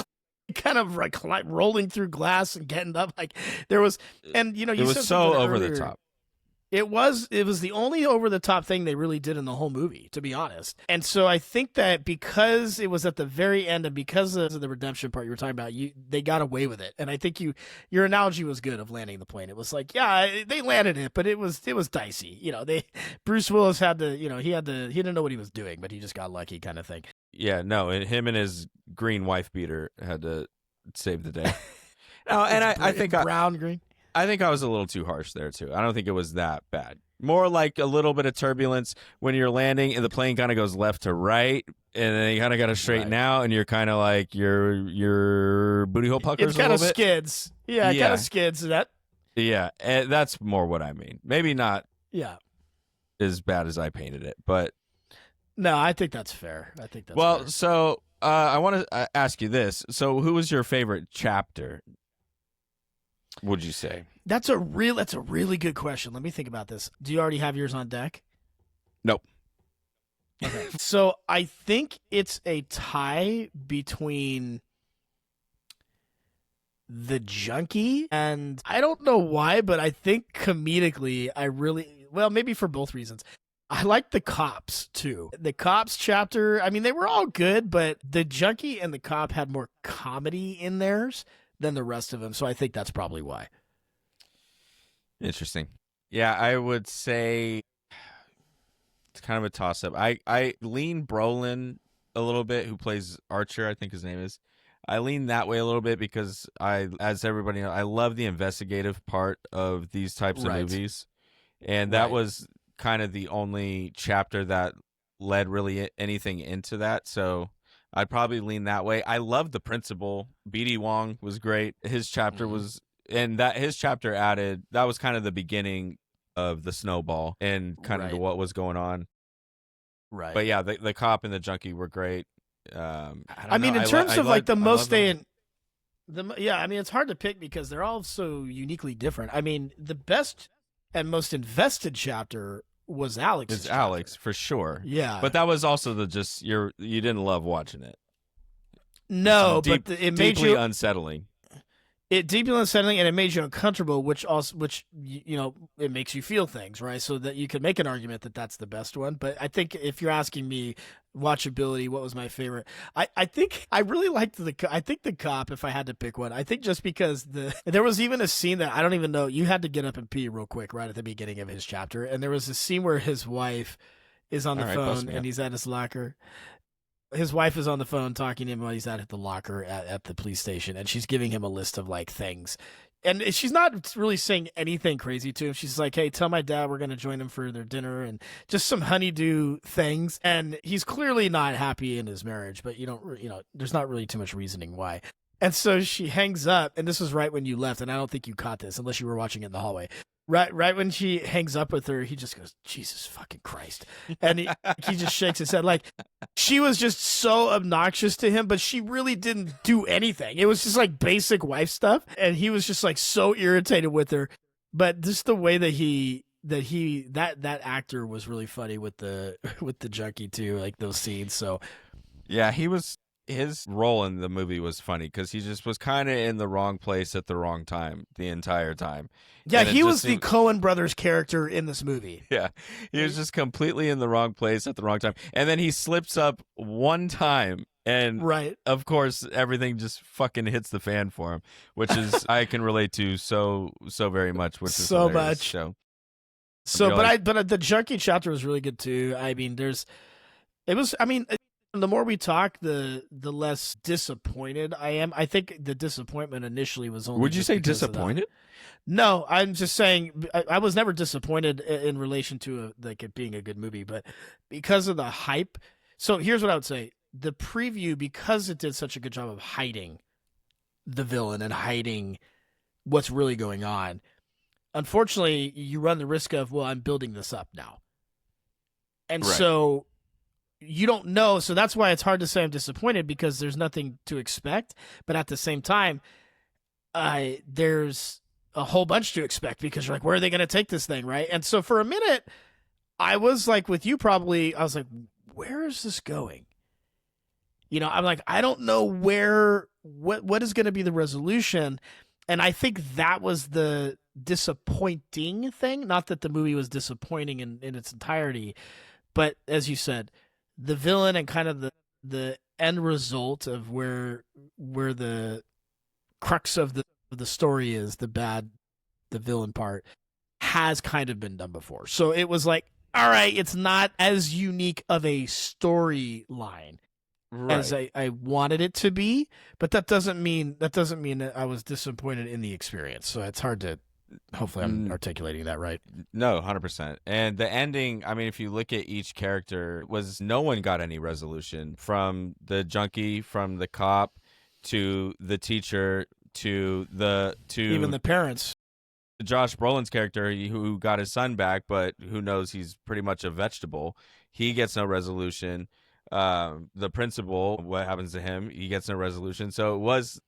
Speaker 2: Kind of like rolling through glass and getting up, like there was, and you
Speaker 1: it was so over the top.
Speaker 2: It was the only over the top thing they really did in the whole movie, to be honest. And so I think that because it was at the very end and because of the redemption part you were talking about, they got away with it. And I think your analogy was good of landing the plane. It was like, yeah, they landed it, but it was dicey. You know, Bruce Willis had to, you know, he didn't know what he was doing, but he just got lucky, kind of thing.
Speaker 1: Yeah, no, and him and his green wife beater had to save the day. No, and I think
Speaker 2: green.
Speaker 1: I think I was a little too harsh there too. I don't think it was that bad. More like a little bit of turbulence when you're landing and the plane kind of goes left to right, and then you kind of got to straighten out, and you're kind of like your booty hole puckers.
Speaker 2: It kind of skids. Yeah, it kind of skids.
Speaker 1: Yeah, that's more what I mean. Maybe not.
Speaker 2: Yeah.
Speaker 1: As bad as I painted it, but.
Speaker 2: No, I think that's fair.
Speaker 1: Well,
Speaker 2: fair.
Speaker 1: So I want to ask you this. So who was your favorite chapter, would you say?
Speaker 2: That's a really good question. Let me think about this. Do you already have yours on deck?
Speaker 1: Nope.
Speaker 2: Okay. So I think it's a tie between the junkie and I don't know why, but I think comedically maybe for both reasons. I like the cops, too. The cops chapter, I mean, they were all good, but the junkie and the cop had more comedy in theirs than the rest of them, so I think that's probably why.
Speaker 1: Interesting. Yeah, I would say it's kind of a toss-up. I lean Brolin a little bit, who plays Archer, I think his name is. I lean that way a little bit because as everybody knows, I love the investigative part of these types of movies, and that was kind of the only chapter that led really anything into that, so I'd probably lean that way. I love the principal. B.D. Wong was great. His chapter was, and his chapter added, that was kind of the beginning of the snowball and kind of what was going on. Right. But yeah, the cop and the junkie were great.
Speaker 2: I mean, in terms of like the most I mean, it's hard to pick because they're all so uniquely different. I mean, the best and most invested chapter was Alex.
Speaker 1: It's Alex for sure.
Speaker 2: Yeah,
Speaker 1: but that was also you didn't love watching it.
Speaker 2: No, but it made
Speaker 1: deeply unsettling.
Speaker 2: it deeply unsettling, and it made you uncomfortable, which it makes you feel things, right? So that you could make an argument that that's the best one. But I think if you're asking me watchability, what was my favorite? I think I really liked I think the cop, if I had to pick one. I think just because there was even a scene that I don't even know. You had to get up and pee real quick right at the beginning of his chapter, and there was a scene where his wife is on the phone and he's at his locker. His wife is on the phone talking to him while he's at the locker at the police station, and she's giving him a list of like things. And she's not really saying anything crazy to him. She's like, hey, tell my dad we're going to join him for their dinner, and just some honeydew things. And he's clearly not happy in his marriage, but there's not really too much reasoning why. And so she hangs up, and this was right when you left, and I don't think you caught this unless you were watching it in the hallway. Right when she hangs up with her, he just goes, Jesus fucking Christ. And he just shakes his head. Like, she was just so obnoxious to him, but she really didn't do anything. It was just like basic wife stuff. And he was just like so irritated with her. But just the way that actor was really funny with the junkie too, like those scenes. So
Speaker 1: yeah, his role in the movie was funny because he just was kind of in the wrong place at the wrong time the entire time.
Speaker 2: Yeah, he was the Coen brothers character in this movie.
Speaker 1: Yeah, he was just completely in the wrong place at the wrong time. And then he slips up one time, and of course, everything just fucking hits the fan for him, which is I can relate to so very much, which is
Speaker 2: so much.
Speaker 1: So,
Speaker 2: but the junkie chapter was really good too. I mean, the more we talk, the less disappointed I am. I think the disappointment initially was only.
Speaker 1: Would you say disappointed?
Speaker 2: No, I'm just saying I was never disappointed in relation to it being a good movie, but because of the hype. So here's what I would say: the preview, because it did such a good job of hiding the villain and hiding what's really going on. Unfortunately, you run the risk of, well, I'm building this up now, and so you don't know. So that's why it's hard to say I'm disappointed, because there's nothing to expect. But at the same time, there's a whole bunch to expect, because you're like, where are they going to take this thing, right? And so for a minute, I was like, with you probably, I was like, where is this going? I'm like, I don't know what is going to be the resolution. And I think that was the disappointing thing. Not that the movie was disappointing in its entirety, but as you said, the villain and kind of the end result of where the crux of the story is, the villain part, has kind of been done before. So it was like, all right, it's not as unique of a storyline as I wanted it to be, but that doesn't mean that I was disappointed in the experience. So it's hard to. Hopefully I'm articulating that right.
Speaker 1: No, 100%. And the ending, I mean, if you look at each character, no one got any resolution, from the junkie, from the cop, to the teacher, to
Speaker 2: even the parents.
Speaker 1: Josh Brolin's character, who got his son back, but who knows he's pretty much a vegetable. He gets no resolution. The principal, what happens to him? He gets no resolution. So it was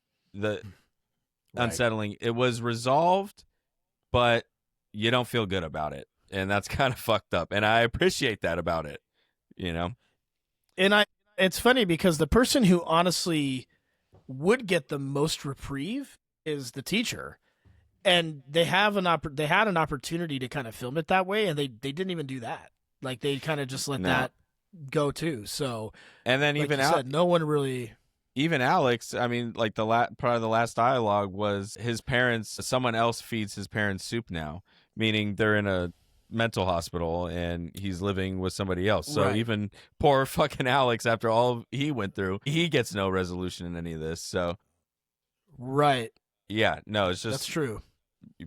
Speaker 1: unsettling. It was resolved, but you don't feel good about it. And that's kind of fucked up. And I appreciate that about it,
Speaker 2: And it's funny because the person who honestly would get the most reprieve is the teacher. And they had an opportunity to kind of film it that way, and they didn't even do that. Like, they kind of just let that go too. So,
Speaker 1: and then, like even
Speaker 2: said, no one really.
Speaker 1: Even Alex, I mean, like part of the last dialogue was someone else feeds his parents soup now, meaning they're in a mental hospital and he's living with somebody else. So even poor fucking Alex, after all he went through, he gets no resolution in any of this. So, yeah, no, it's just
Speaker 2: that's true.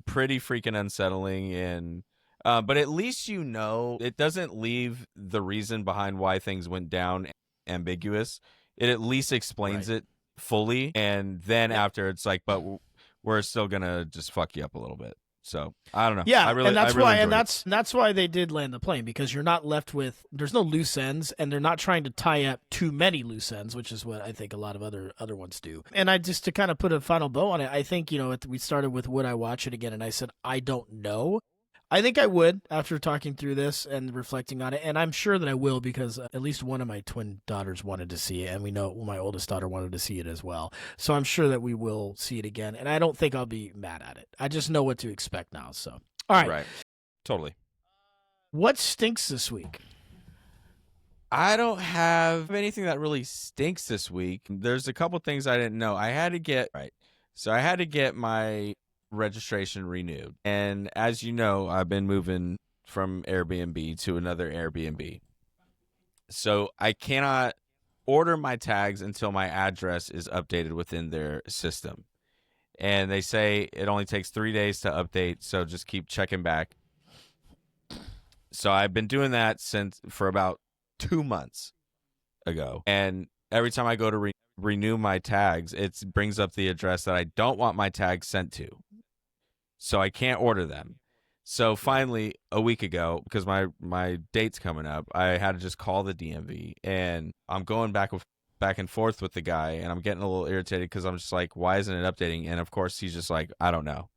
Speaker 1: Pretty freaking unsettling, and but at least it doesn't leave the reason behind why things went down ambiguous. It at least explains it fully, and then after it's like, but we're still gonna just fuck you up a little bit. So I don't know.
Speaker 2: Yeah, and that's why they did land the plane, because you're not left with, there's no loose ends, and they're not trying to tie up too many loose ends, which is what I think a lot of other ones do. And I just, to kind of put a final bow on it, I think we started with would I watch it again, and I said I don't know. I think I would after talking through this and reflecting on it, and I'm sure that I will because at least one of my twin daughters wanted to see it, and we know my oldest daughter wanted to see it as well. So I'm sure that we will see it again, and I don't think I'll be mad at it. I just know what to expect now. So, all right.
Speaker 1: Right. Totally.
Speaker 2: What stinks this week?
Speaker 1: I don't have anything that really stinks this week. There's a couple things I didn't know. I had to get my registration renewed. And as you know, I've been moving from Airbnb to another Airbnb. So I cannot order my tags until my address is updated within their system. And they say it only takes 3 days to update, so just keep checking back. So I've been doing that for about 2 months ago. And every time I go to renew my tags, it brings up the address that I don't want my tags sent to. So I can't order them. So finally, a week ago, because my date's coming up, I had to just call the DMV, and I'm going back and forth with the guy, and I'm getting a little irritated because I'm just like, why isn't it updating? And of course, he's just like, I don't know.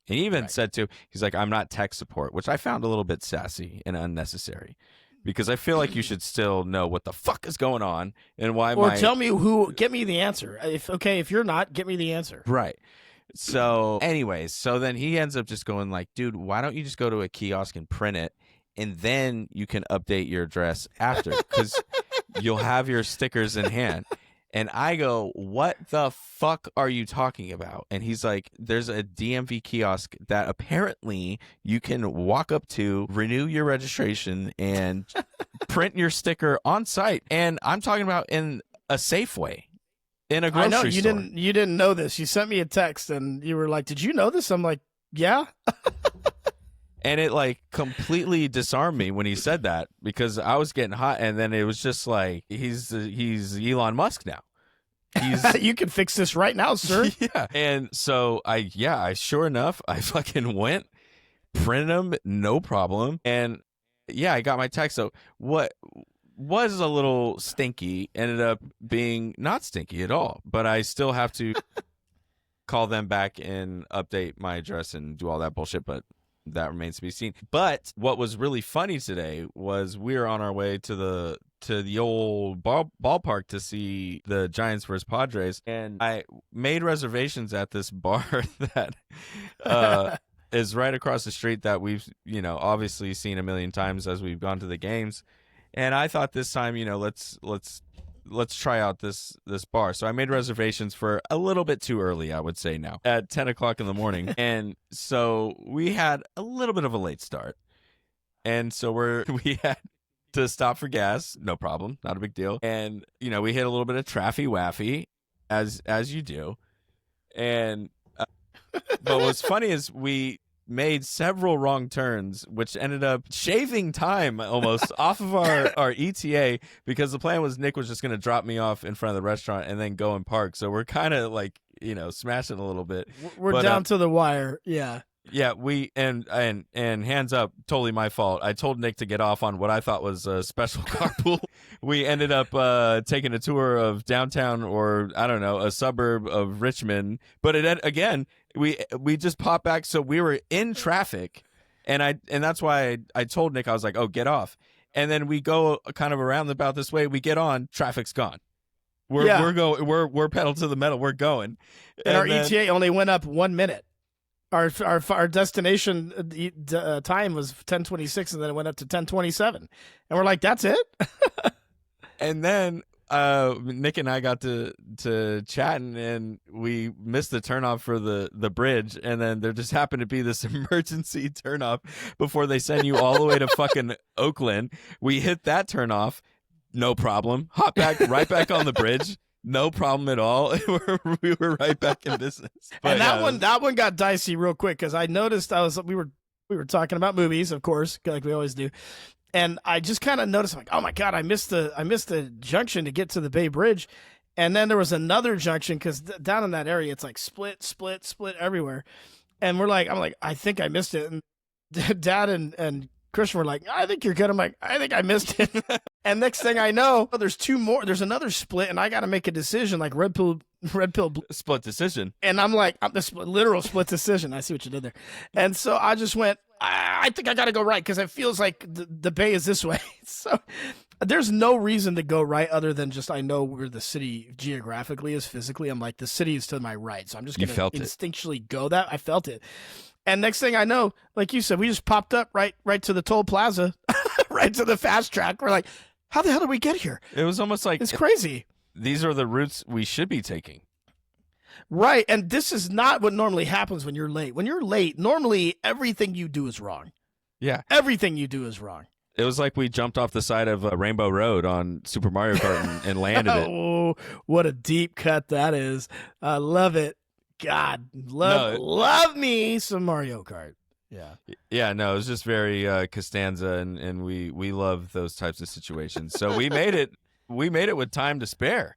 Speaker 1: And he even said he's like, I'm not tech support, which I found a little bit sassy and unnecessary, because I feel like you should still know what the fuck is going on and why.
Speaker 2: Or tell me get me the answer. If you're not, get me the answer.
Speaker 1: Right. So anyways, so then he ends up just going like, dude, why don't you just go to a kiosk and print it, and then you can update your address after, because you'll have your stickers in hand. And I go, what the fuck are you talking about? And he's like, there's a DMV kiosk that apparently you can walk up to, renew your registration, and print your sticker on site. And I'm talking about in a Safeway. In a grocery
Speaker 2: I know you
Speaker 1: store.
Speaker 2: you didn't know this. You sent me a text and you were like, "Did you know this?" I'm like, "Yeah."
Speaker 1: And it like completely disarmed me when he said that, because I was getting hot, and then it was just like, he's Elon Musk now.
Speaker 2: You can fix this right now, sir.
Speaker 1: Yeah. And so I sure enough, I fucking went, printed them, no problem. And yeah, I got my text. So what was a little stinky ended up being not stinky at all, but I still have to call them back and update my address and do all that bullshit, but that remains to be seen. But what was really funny today was we were on our way to the old ballpark to see the Giants versus Padres, and I made reservations at this bar that is right across the street that we've obviously seen a million times as we've gone to the games. And I thought this time, let's try out this bar. So I made reservations for a little bit too early, I would say now, at 10 o'clock in the morning. And so we had a little bit of a late start. And so we had to stop for gas. No problem. Not a big deal. And, we hit a little bit of Traffy Waffy, as you do. And, but what's funny is we made several wrong turns, which ended up shaving time almost off of our ETA, because the plan was Nick was just going to drop me off in front of the restaurant and then go and park. So we're kind of like, smashing a little bit.
Speaker 2: We're down to the wire. Yeah.
Speaker 1: Yeah, we and hands up, totally my fault. I told Nick to get off on what I thought was a special carpool. We ended up taking a tour of downtown, or I don't know, a suburb of Richmond. But we just popped back, so we were in traffic, and that's why I told Nick, I was like, oh, get off. And then we go kind of around about this way. We get on, traffic's gone. We're pedal to the metal. We're going,
Speaker 2: and our ETA only went up 1 minute. Our destination time was 10:26, and then it went up to 10:27, and we're like, that's it.
Speaker 1: And then Nick and I got to chatting, and we missed the turnoff for the bridge, and then there just happened to be this emergency turnoff before they send you all the way to fucking Oakland. We hit that turnoff, no problem. Hop back right back on the bridge. No problem at all. We were right back in business. But
Speaker 2: and that one got dicey real quick, because I noticed we were talking about movies, of course, like we always do, and I just kind of noticed, like, oh my god, I missed the junction to get to the Bay Bridge, and then there was another junction, because down in that area it's like split everywhere, and I'm like, I think I missed it, and Dad and Christian were like, I think you're good. I'm like, I think I missed it. And next thing I know, there's two more. There's another split, and I got to make a decision, like red pill, blue.
Speaker 1: Split decision.
Speaker 2: And I'm like, literal split decision. I see what you did there. And so I just went, I think I got to go right because it feels like the bay is this way. So there's no reason to go right other than just I know where the city geographically is physically. I'm like, the city is to my right. So I'm just going to instinctually go that. I felt it. And next thing I know, like you said, we just popped up right to the toll plaza, right to the fast track. We're like, how the hell did we get here?
Speaker 1: It was almost like
Speaker 2: it's crazy.
Speaker 1: These are the routes we should be taking.
Speaker 2: Right. And this is not what normally happens when you're late. When you're late, normally everything you do is wrong.
Speaker 1: Yeah.
Speaker 2: Everything you do is wrong.
Speaker 1: It was like we jumped off the side of Rainbow Road on Super Mario Kart and landed it.
Speaker 2: Oh, what a deep cut that is. I love it. God, love me some Mario Kart. Yeah.
Speaker 1: Yeah, no, it was just very Costanza, and we love those types of situations. So we made it. We made it with time to spare.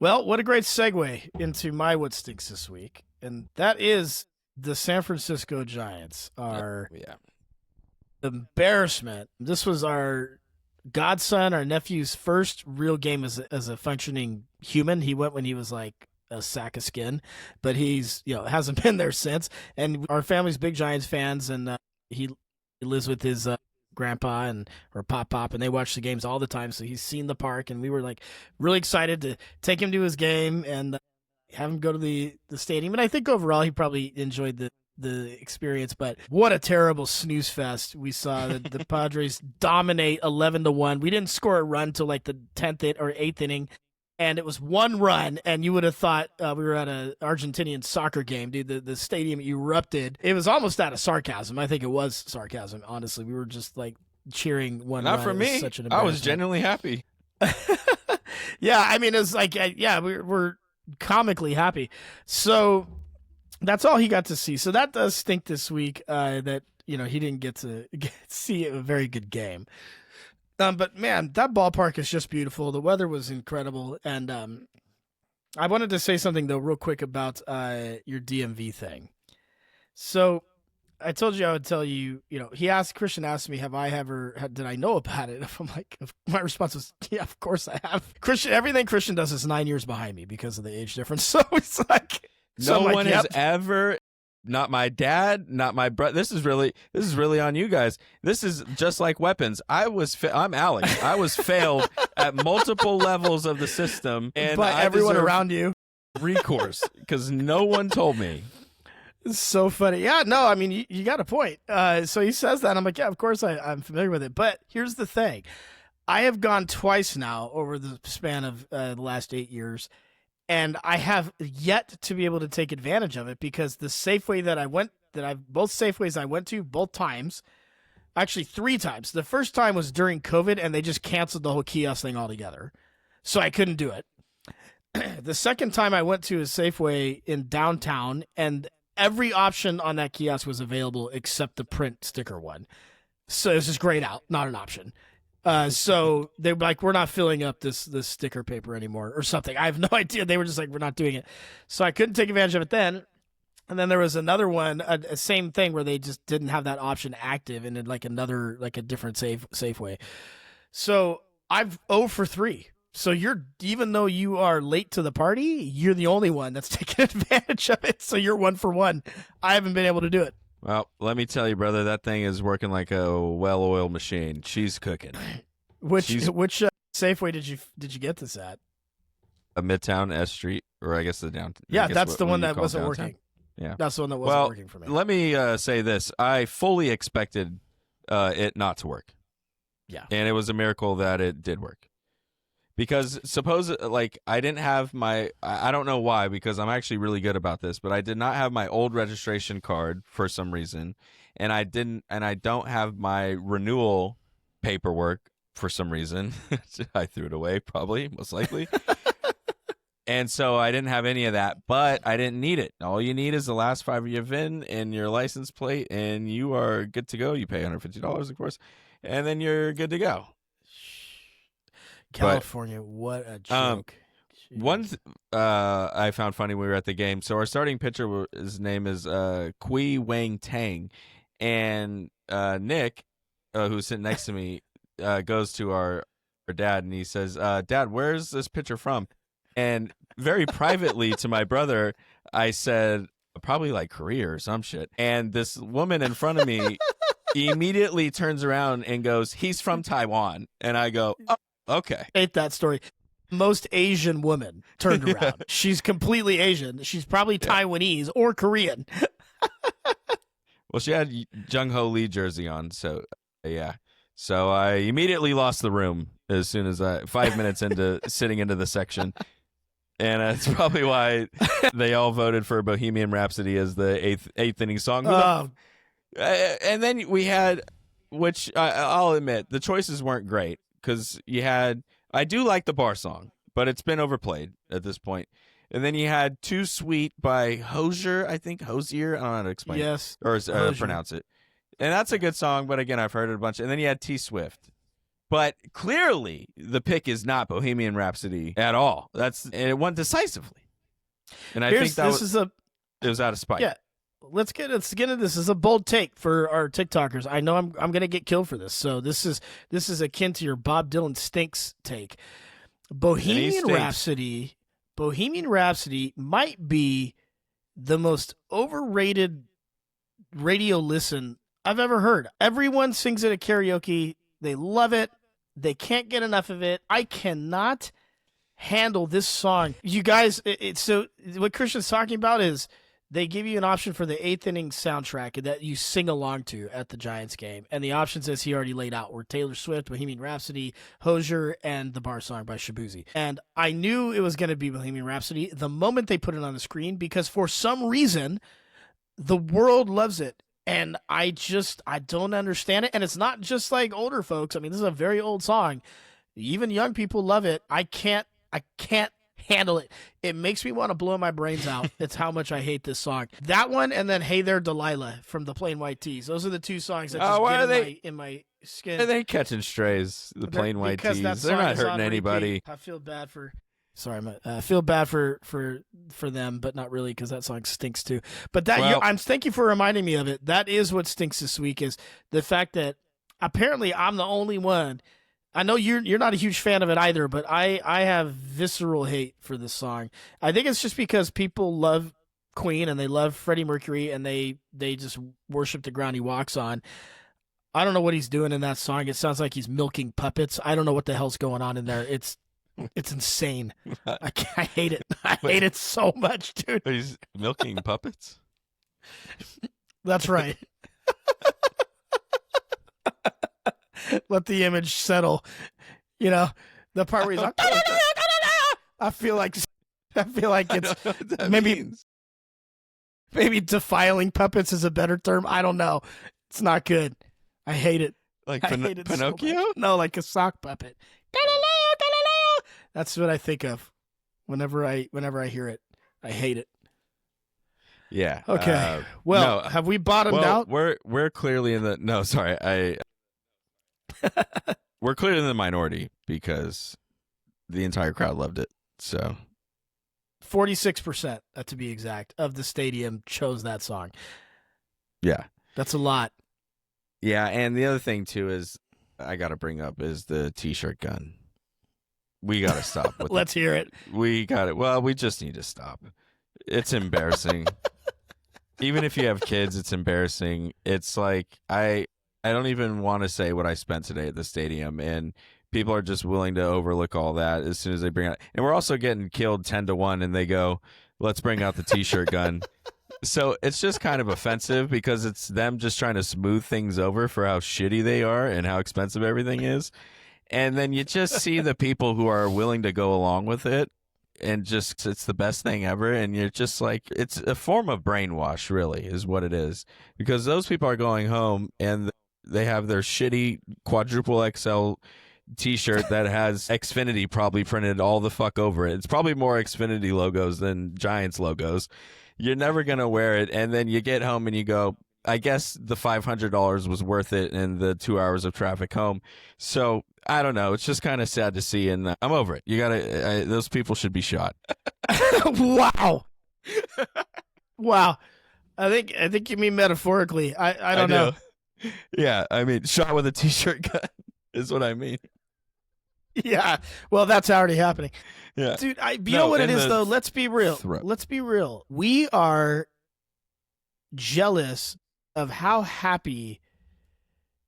Speaker 2: Well, what a great segue into my What Stinks this week. And that is the San Francisco Giants are embarrassment. This was our godson, our nephew's first real game as a functioning human. He went when he was like a sack of skin, but he's, hasn't been there since. And our family's big Giants fans, and he lives with his grandpa or pop, and they watch the games all the time. So he's seen the park, and we were like really excited to take him to his game and have him go to the stadium. And I think overall he probably enjoyed the experience, but what a terrible snooze fest we saw. The Padres dominate 11-1. We didn't score a run till like the 10th or 8th inning. And it was one run, and you would have thought we were at an Argentinian soccer game, dude. The stadium erupted. It was almost out of sarcasm. I think it was sarcasm, honestly. We were just like cheering one run.
Speaker 1: Not for me.
Speaker 2: Such an
Speaker 1: I was genuinely happy.
Speaker 2: Yeah, I mean, it's like, we're comically happy. So that's all he got to see. So that does stink this week that, he didn't get to see a very good game. But man, that ballpark is just beautiful. The weather was incredible. And I wanted to say something though, real quick about your DMV thing. So I told you I would tell you, Christian asked me, did I know about it? I'm like, my response was, yeah, of course I have. Everything Christian does is 9 years behind me because of the age difference. So it's like,
Speaker 1: no one has ever, not my dad, not my brother. This is really on you guys. This is just like weapons. I'm Alex. I was failed at multiple levels of the system, and
Speaker 2: by everyone around you,
Speaker 1: recourse because no one told me.
Speaker 2: It's so funny. Yeah, no, I mean, you got a point. So he says that. I'm like, yeah, of course I'm familiar with it. But here's the thing. I have gone twice now over the span of the last 8 years, and I have yet to be able to take advantage of it because the Safeway both Safeways I went to both times, actually 3 times. The first time was during COVID, and they just canceled the whole kiosk thing altogether. So I couldn't do it. The second time I went to a Safeway in downtown, and every option on that kiosk was available except the print sticker one. So it was just grayed out, not an option. So they were like, we're not filling up this sticker paper anymore or something. I have no idea. They were just like, we're not doing it. So I couldn't take advantage of it then. And then there was another one, a same thing where they just didn't have that option active and then like a different Safeway. So I've 0 for 3. So even though you are late to the party, you're the only one that's taking advantage of it. So you're 1 for 1. I haven't been able to do it.
Speaker 1: Well, let me tell you, brother, that thing is working like a well-oiled machine. She's cooking.
Speaker 2: Which Safeway did you get this at?
Speaker 1: A Midtown S Street, or I guess the downtown.
Speaker 2: Yeah, that's the one that wasn't working.
Speaker 1: Yeah,
Speaker 2: that's the one that wasn't working for me.
Speaker 1: Let me say this: I fully expected it not to work.
Speaker 2: Yeah,
Speaker 1: and it was a miracle that it did work. Because I didn't have I don't know why, because I'm actually really good about this, but I did not have my old registration card for some reason, and I don't have my renewal paperwork for some reason. I threw it away, probably, most likely. And so I didn't have any of that, but I didn't need it. All you need is the last 5 of your VIN and your license plate, and you are good to go. You pay $150, of course, and then you're good to go.
Speaker 2: California, what a joke.
Speaker 1: I found funny when we were at the game. So our starting pitcher, his name is Kui Wang Tang, and Nick, who's sitting next to me, goes to our dad and he says, "Dad, where's this pitcher from?" And very privately to my brother, I said, probably like Korea or some shit. And this woman in front of me immediately turns around and goes, "He's from Taiwan." And I go, "Oh, okay."
Speaker 2: Hate that story. Most Asian woman turned around.
Speaker 1: Yeah.
Speaker 2: She's completely Asian. She's probably Taiwanese or Korean.
Speaker 1: Well, she had Jung Ho Lee jersey on, so yeah. So I immediately lost the room as soon as 5 minutes into sitting into the section. And that's probably why they all voted for Bohemian Rhapsody as the eighth inning song. And then we had, which I'll admit, the choices weren't great because you had, I do like the bar song, but it's been overplayed at this point. And then you had Too Sweet by Hosier, I think. Hosier? I don't know how to explain
Speaker 2: Yes.
Speaker 1: it. Or pronounce it. And that's a good song, but again, I've heard it a bunch. And then you had T Swift. But clearly, the pick is not Bohemian Rhapsody at all. And it won decisively. And I think it was out of spite.
Speaker 2: Yeah. Let's get into this. This is a bold take for our TikTokers. I know I'm going to get killed for this. So this is akin to your Bob Dylan stinks take. Bohemian Rhapsody might be the most overrated radio listen I've ever heard. Everyone sings it at karaoke. They love it. They can't get enough of it. I cannot handle this song. You guys, so what Christian's talking about is they give you an option for the eighth inning soundtrack that you sing along to at the Giants game. And the options, as he already laid out, were Taylor Swift, Bohemian Rhapsody, Hosier, and the bar song by Shabuzi. And I knew it was going to be Bohemian Rhapsody the moment they put it on the screen because for some reason, the world loves it. And I don't understand it. And it's not just like older folks. I mean, this is a very old song. Even young people love it. I can't handle it. It makes me want to blow my brains out. It's how much I hate this song. That one and then Hey There Delilah from the Plain White Tees. Those are the two songs that just get in my skin.
Speaker 1: Are they catching strays? The Plain White Tees. They're not hurting anybody.
Speaker 2: Repeat. I feel bad for I feel bad for them, but not really because that song stinks too. But thank you for reminding me of it. That is what stinks this week is the fact that apparently I'm the only one. I know you're not a huge fan of it either, but I have visceral hate for this song. I think it's just because people love Queen and they love Freddie Mercury and they just worship the ground he walks on. I don't know what he's doing in that song. It sounds like he's milking puppets. I don't know what the hell's going on in there. It's insane. I hate it. I hate it so much, dude.
Speaker 1: But he's milking puppets?
Speaker 2: That's right. Let the image settle. You know, the part where he's like, I feel like it's maybe defiling puppets is a better term. I don't know. It's not good. I hate it.
Speaker 1: Like Pinocchio?
Speaker 2: So no, like a sock puppet. That's what I think of whenever I hear it. I hate it.
Speaker 1: Yeah.
Speaker 2: Okay. Have we bottomed out?
Speaker 1: We're clearly in the we're clearly in the minority because the entire crowd loved it. So
Speaker 2: 46%, to be exact, of the stadium chose that song.
Speaker 1: Yeah.
Speaker 2: That's a lot.
Speaker 1: Yeah, and the other thing too is I got to bring up is the t-shirt gun. We got to stop with
Speaker 2: Let's hear it.
Speaker 1: We got it. Well, we just need to stop. It's embarrassing. Even if you have kids, it's embarrassing. It's like I don't even want to say what I spent today at the stadium, and people are just willing to overlook all that as soon as they bring it out. And we're also getting killed 10-1, and they go, let's bring out the t-shirt gun. So it's just kind of offensive because it's them just trying to smooth things over for how shitty they are and how expensive everything is. And then you just see the people who are willing to go along with it and just it's the best thing ever. And you're just like, it's a form of brainwash, really, is what it is. Because those people are going home and they have their shitty quadruple XL t-shirt that has Xfinity probably printed all the fuck over it. It's probably more Xfinity logos than Giants logos. You're never going to wear it. And then you get home and you go, I guess the $500 was worth it in the 2 hours of traffic home. So I don't know. It's just kind of sad to see. And I'm over it. You got to, those people should be shot.
Speaker 2: Wow. Wow. I think you mean metaphorically. I don't know.
Speaker 1: Yeah. I mean, shot with a t-shirt gun is what I mean.
Speaker 2: Yeah. Well, that's already happening.
Speaker 1: Yeah.
Speaker 2: Dude, you know what it is, though? Let's be real. Let's be real. We are jealous of how happy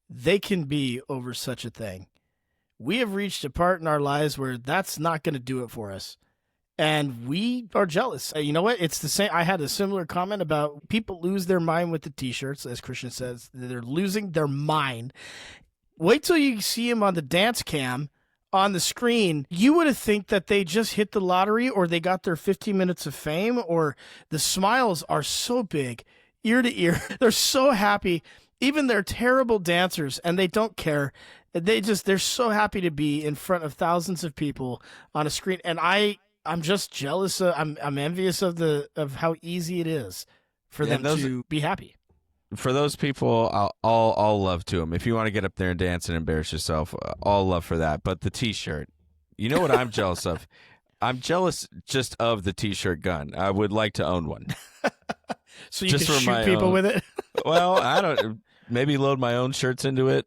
Speaker 2: they can be over such a thing. We have reached a part in our lives where that's not going to do it for us. And we are jealous. You know what? It's the same. I had a similar comment about people lose their mind with the t-shirts, as Christian says. They're losing their mind. Wait till you see them on the dance cam on the screen. You would have think that they just hit the lottery or they got their 15 minutes of fame, or the smiles are so big, ear to ear. They're so happy. Even they're terrible dancers and they don't care. They're so happy to be in front of thousands of people on a screen. And I'm just jealous. I'm envious of how easy it is for them to be happy.
Speaker 1: For those people, all love to them. If you want to get up there and dance and embarrass yourself, all love for that. But the T-shirt, you know what I'm jealous of? I'm jealous just of the T-shirt gun. I would like to own one.
Speaker 2: So you can shoot people with it?
Speaker 1: Well, I don't. Maybe load my own shirts into it.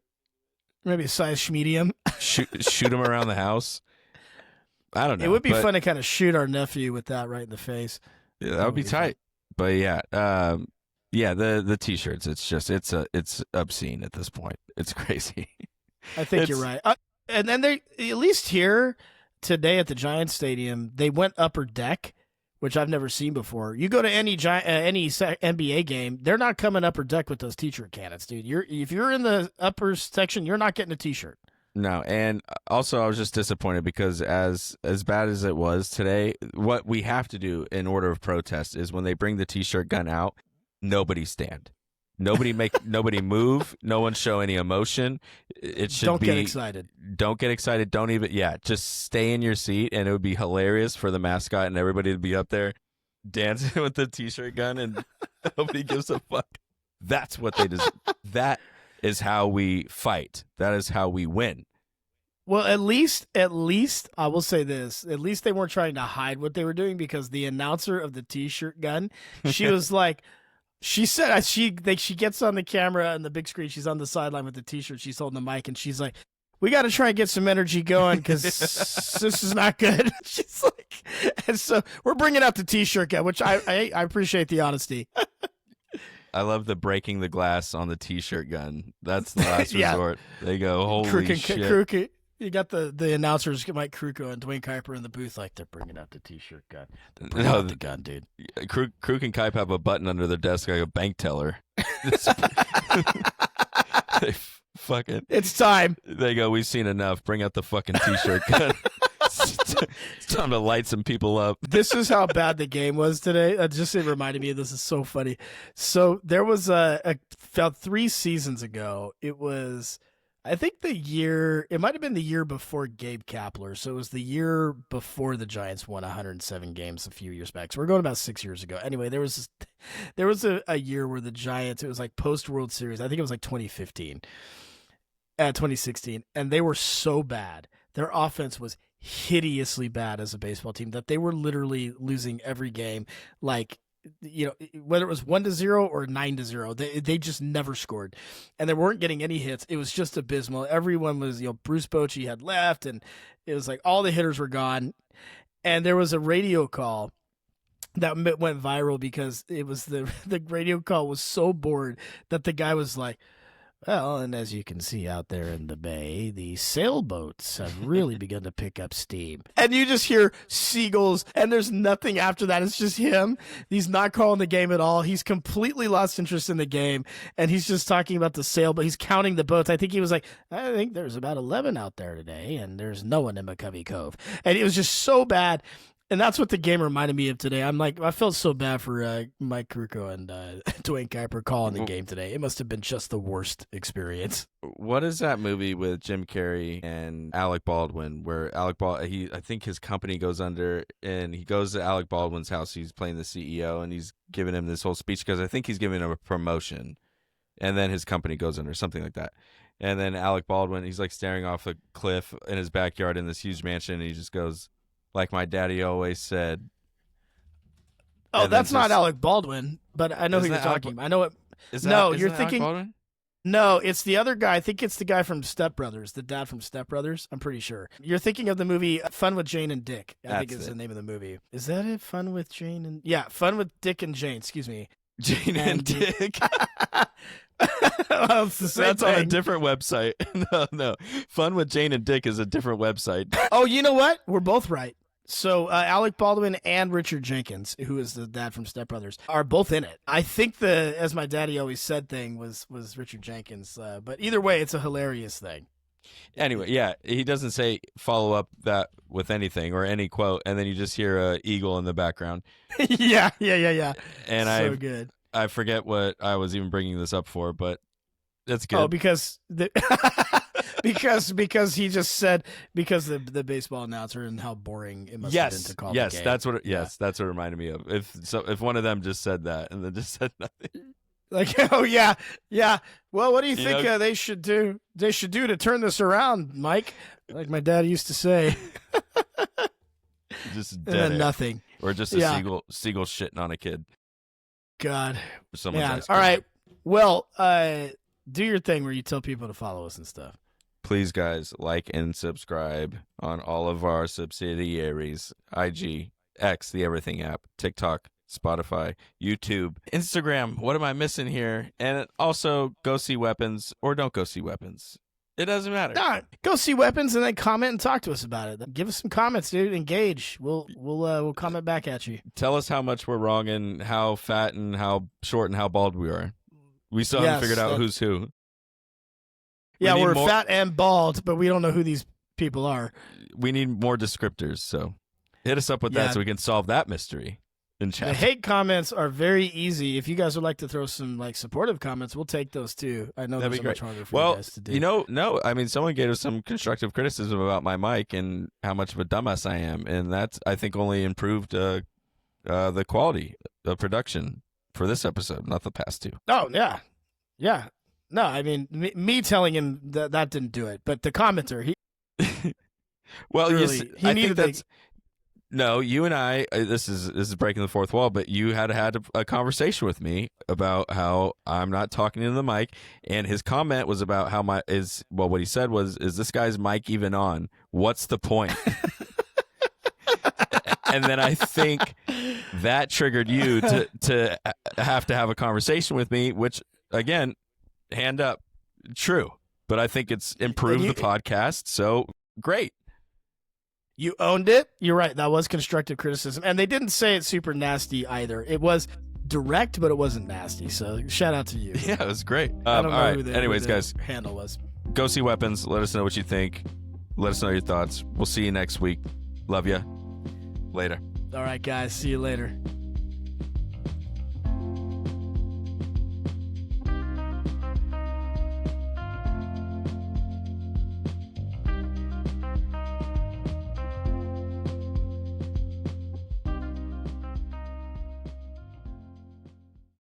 Speaker 2: Maybe a size medium.
Speaker 1: shoot them around the house. I don't know.
Speaker 2: It would be fun to kind of shoot our nephew with that right in the face.
Speaker 1: Yeah, that would be tight. Fun. But yeah, the T-shirts. It's obscene at this point. It's crazy.
Speaker 2: I think you're right. And then they, at least here today at the Giants Stadium, they went upper deck, which I've never seen before. You go to any NBA game, they're not coming upper deck with those T-shirt cannons, dude. If you're in the upper section, you're not getting a T-shirt.
Speaker 1: No, and also I was just disappointed because as bad as it was today, what we have to do in order of protest is when they bring the T-shirt gun out, nobody stand. Nobody move. No one show any emotion. It should
Speaker 2: Don't get excited.
Speaker 1: Don't get excited. Don't even. Yeah, just stay in your seat, and it would be hilarious for the mascot and everybody to be up there dancing with the T-shirt gun, and nobody gives a fuck. That's what they deserve. That is how we fight. That is how we win.
Speaker 2: Well, at least I will say this. At least they weren't trying to hide what they were doing, because the announcer of the T-shirt gun, she was like. She said she gets on the camera and the big screen. She's on the sideline with the T-shirt. She's holding the mic, and she's like, "We got to try and get some energy going because this is not good." She's like, and so we're bringing out the T-shirt guy, which I appreciate the honesty.
Speaker 1: I love the breaking the glass on the T-shirt gun. That's the last resort. They go, holy shit.
Speaker 2: You got the announcers, Mike Kruko and Dwayne Kuiper, in the booth, like, they're bringing out the T-shirt gun. They're bringing out the gun, dude.
Speaker 1: Kruk and Kuiper have a button under their desk like a bank teller. They fucking.
Speaker 2: It's time.
Speaker 1: They go, we've seen enough. Bring out the fucking T-shirt gun. It's time to light some people up.
Speaker 2: This is how bad the game was today. It reminded me of this. Is so funny. So there was about 3 seasons ago. It was, I think it might have been the year before Gabe Kapler. So it was the year before the Giants won 107 games a few years back. So we're going about 6 years ago. Anyway, there was a year where the Giants, it was like post World Series. I think it was like 2015, 2016. And they were so bad. Their offense was hideously bad as a baseball team that they were literally losing every game. Like, you know, whether it was 1-0 or 9-0, they just never scored, and they weren't getting any hits. It was just abysmal. Everyone was, Bruce Bochy had left, and it was like all the hitters were gone. And there was a radio call that went viral because it was the radio call was so bored that the guy was like, "Well, and as you can see out there in the bay, the sailboats have really begun to pick up steam." And you just hear seagulls, and there's nothing after that. It's just him. He's not calling the game at all. He's completely lost interest in the game, and he's just talking about the sailboat. He's counting the boats. I think he was like, "I think there's about 11 out there today, and there's no one in McCovey Cove." And it was just so bad. And that's what the game reminded me of today. I'm like, I felt so bad for Mike Kruko and Dwayne Kuiper calling the game today. It must have been just the worst experience.
Speaker 1: What is that movie with Jim Carrey and Alec Baldwin, where I think his company goes under, and he goes to Alec Baldwin's house. He's playing the CEO, and he's giving him this whole speech because I think he's giving him a promotion, and then his company goes under, something like that. And then Alec Baldwin, he's like staring off a cliff in his backyard in this huge mansion, and he just goes, "Like my daddy always said."
Speaker 2: Oh, that's not Alec Baldwin, but I know who you're talking about. I know it. You're thinking. Alec Baldwin? No, it's the other guy. I think it's the guy from Step Brothers, the dad from Step Brothers. I'm pretty sure. You're thinking of the movie Fun with Jane and Dick. I think is the name of the movie. Is that it? Fun with Jane and Fun with Dick and Jane. Excuse me.
Speaker 1: Jane and Dick.
Speaker 2: Well, it's the same
Speaker 1: That's on a
Speaker 2: thing.
Speaker 1: different website. No. Fun with Jane and Dick is a different website.
Speaker 2: Oh, you know what? We're both right. So Alec Baldwin and Richard Jenkins, who is the dad from Step Brothers, are both in it. I think the "as my daddy always said" thing was Richard Jenkins, but either way, it's a hilarious thing.
Speaker 1: Anyway, yeah, he doesn't say follow up that with anything or any quote, and then you just hear a eagle in the background.
Speaker 2: Yeah.
Speaker 1: And
Speaker 2: So good.
Speaker 1: I forget what I was even bringing this up for, but that's good.
Speaker 2: Oh, because because he just said because the baseball announcer and how boring it must have been to call the game.
Speaker 1: That's what that's what it reminded me of. If one of them just said that and then just said nothing.
Speaker 2: Like, oh yeah. Well, what do you think they should do? They should do to turn this around, Mike? Like my dad used to say.
Speaker 1: Just
Speaker 2: And
Speaker 1: dead
Speaker 2: then
Speaker 1: air.
Speaker 2: nothing.
Speaker 1: Or just a seagull shitting on a kid.
Speaker 2: God.
Speaker 1: Or someone's
Speaker 2: Man.
Speaker 1: ice
Speaker 2: All
Speaker 1: cream.
Speaker 2: right. Well, do your thing where you tell people to follow us and stuff.
Speaker 1: Please, guys, like and subscribe on all of our subsidiaries: IG, X, the Everything app, TikTok, Spotify, YouTube, Instagram. What am I missing here? And also, go see Weapons or don't go see Weapons. It doesn't matter.
Speaker 2: No, go see Weapons and then comment and talk to us about it. Give us some comments, dude. Engage. We'll comment back at you.
Speaker 1: Tell us how much we're wrong and how fat and how short and how bald we are. We still haven't figured out who's who.
Speaker 2: Yeah, we're
Speaker 1: more-
Speaker 2: fat and bald, but we don't know who these people are.
Speaker 1: We need more descriptors, so hit us up with that so we can solve that mystery in chat.
Speaker 2: The hate comments are very easy. If you guys would like to throw some like supportive comments, we'll take those too. I know
Speaker 1: That'd
Speaker 2: those
Speaker 1: be
Speaker 2: are much
Speaker 1: great.
Speaker 2: harder for you guys to do.
Speaker 1: No. I mean, someone gave us some constructive criticism about my mic and how much of a dumbass I am, and that's I think only improved the quality of production for this episode, not the past two.
Speaker 2: Oh yeah. No, I mean me telling him that didn't do it, but the commenter
Speaker 1: Well,
Speaker 2: really,
Speaker 1: I think that's. No, you and I. This is breaking the fourth wall, but you had a conversation with me about how I'm not talking into the mic, and his comment was about how what he said was, "Is this guy's mic even on? What's the point?" And then I think that triggered you to have a conversation with me, which again, hand up, true, but I think it's improved the podcast. So great.
Speaker 2: You owned it. You're right. That was constructive criticism. And they didn't say it super nasty either. It was direct, but it wasn't nasty. So shout out to you.
Speaker 1: Yeah, it was great.
Speaker 2: I don't know
Speaker 1: all right.
Speaker 2: who the
Speaker 1: Anyways, guys,
Speaker 2: handle was.
Speaker 1: go see Weapons. Let us know what you think. Let us know your thoughts. We'll see you next week. Love you. Later.
Speaker 2: All right, guys. See you later.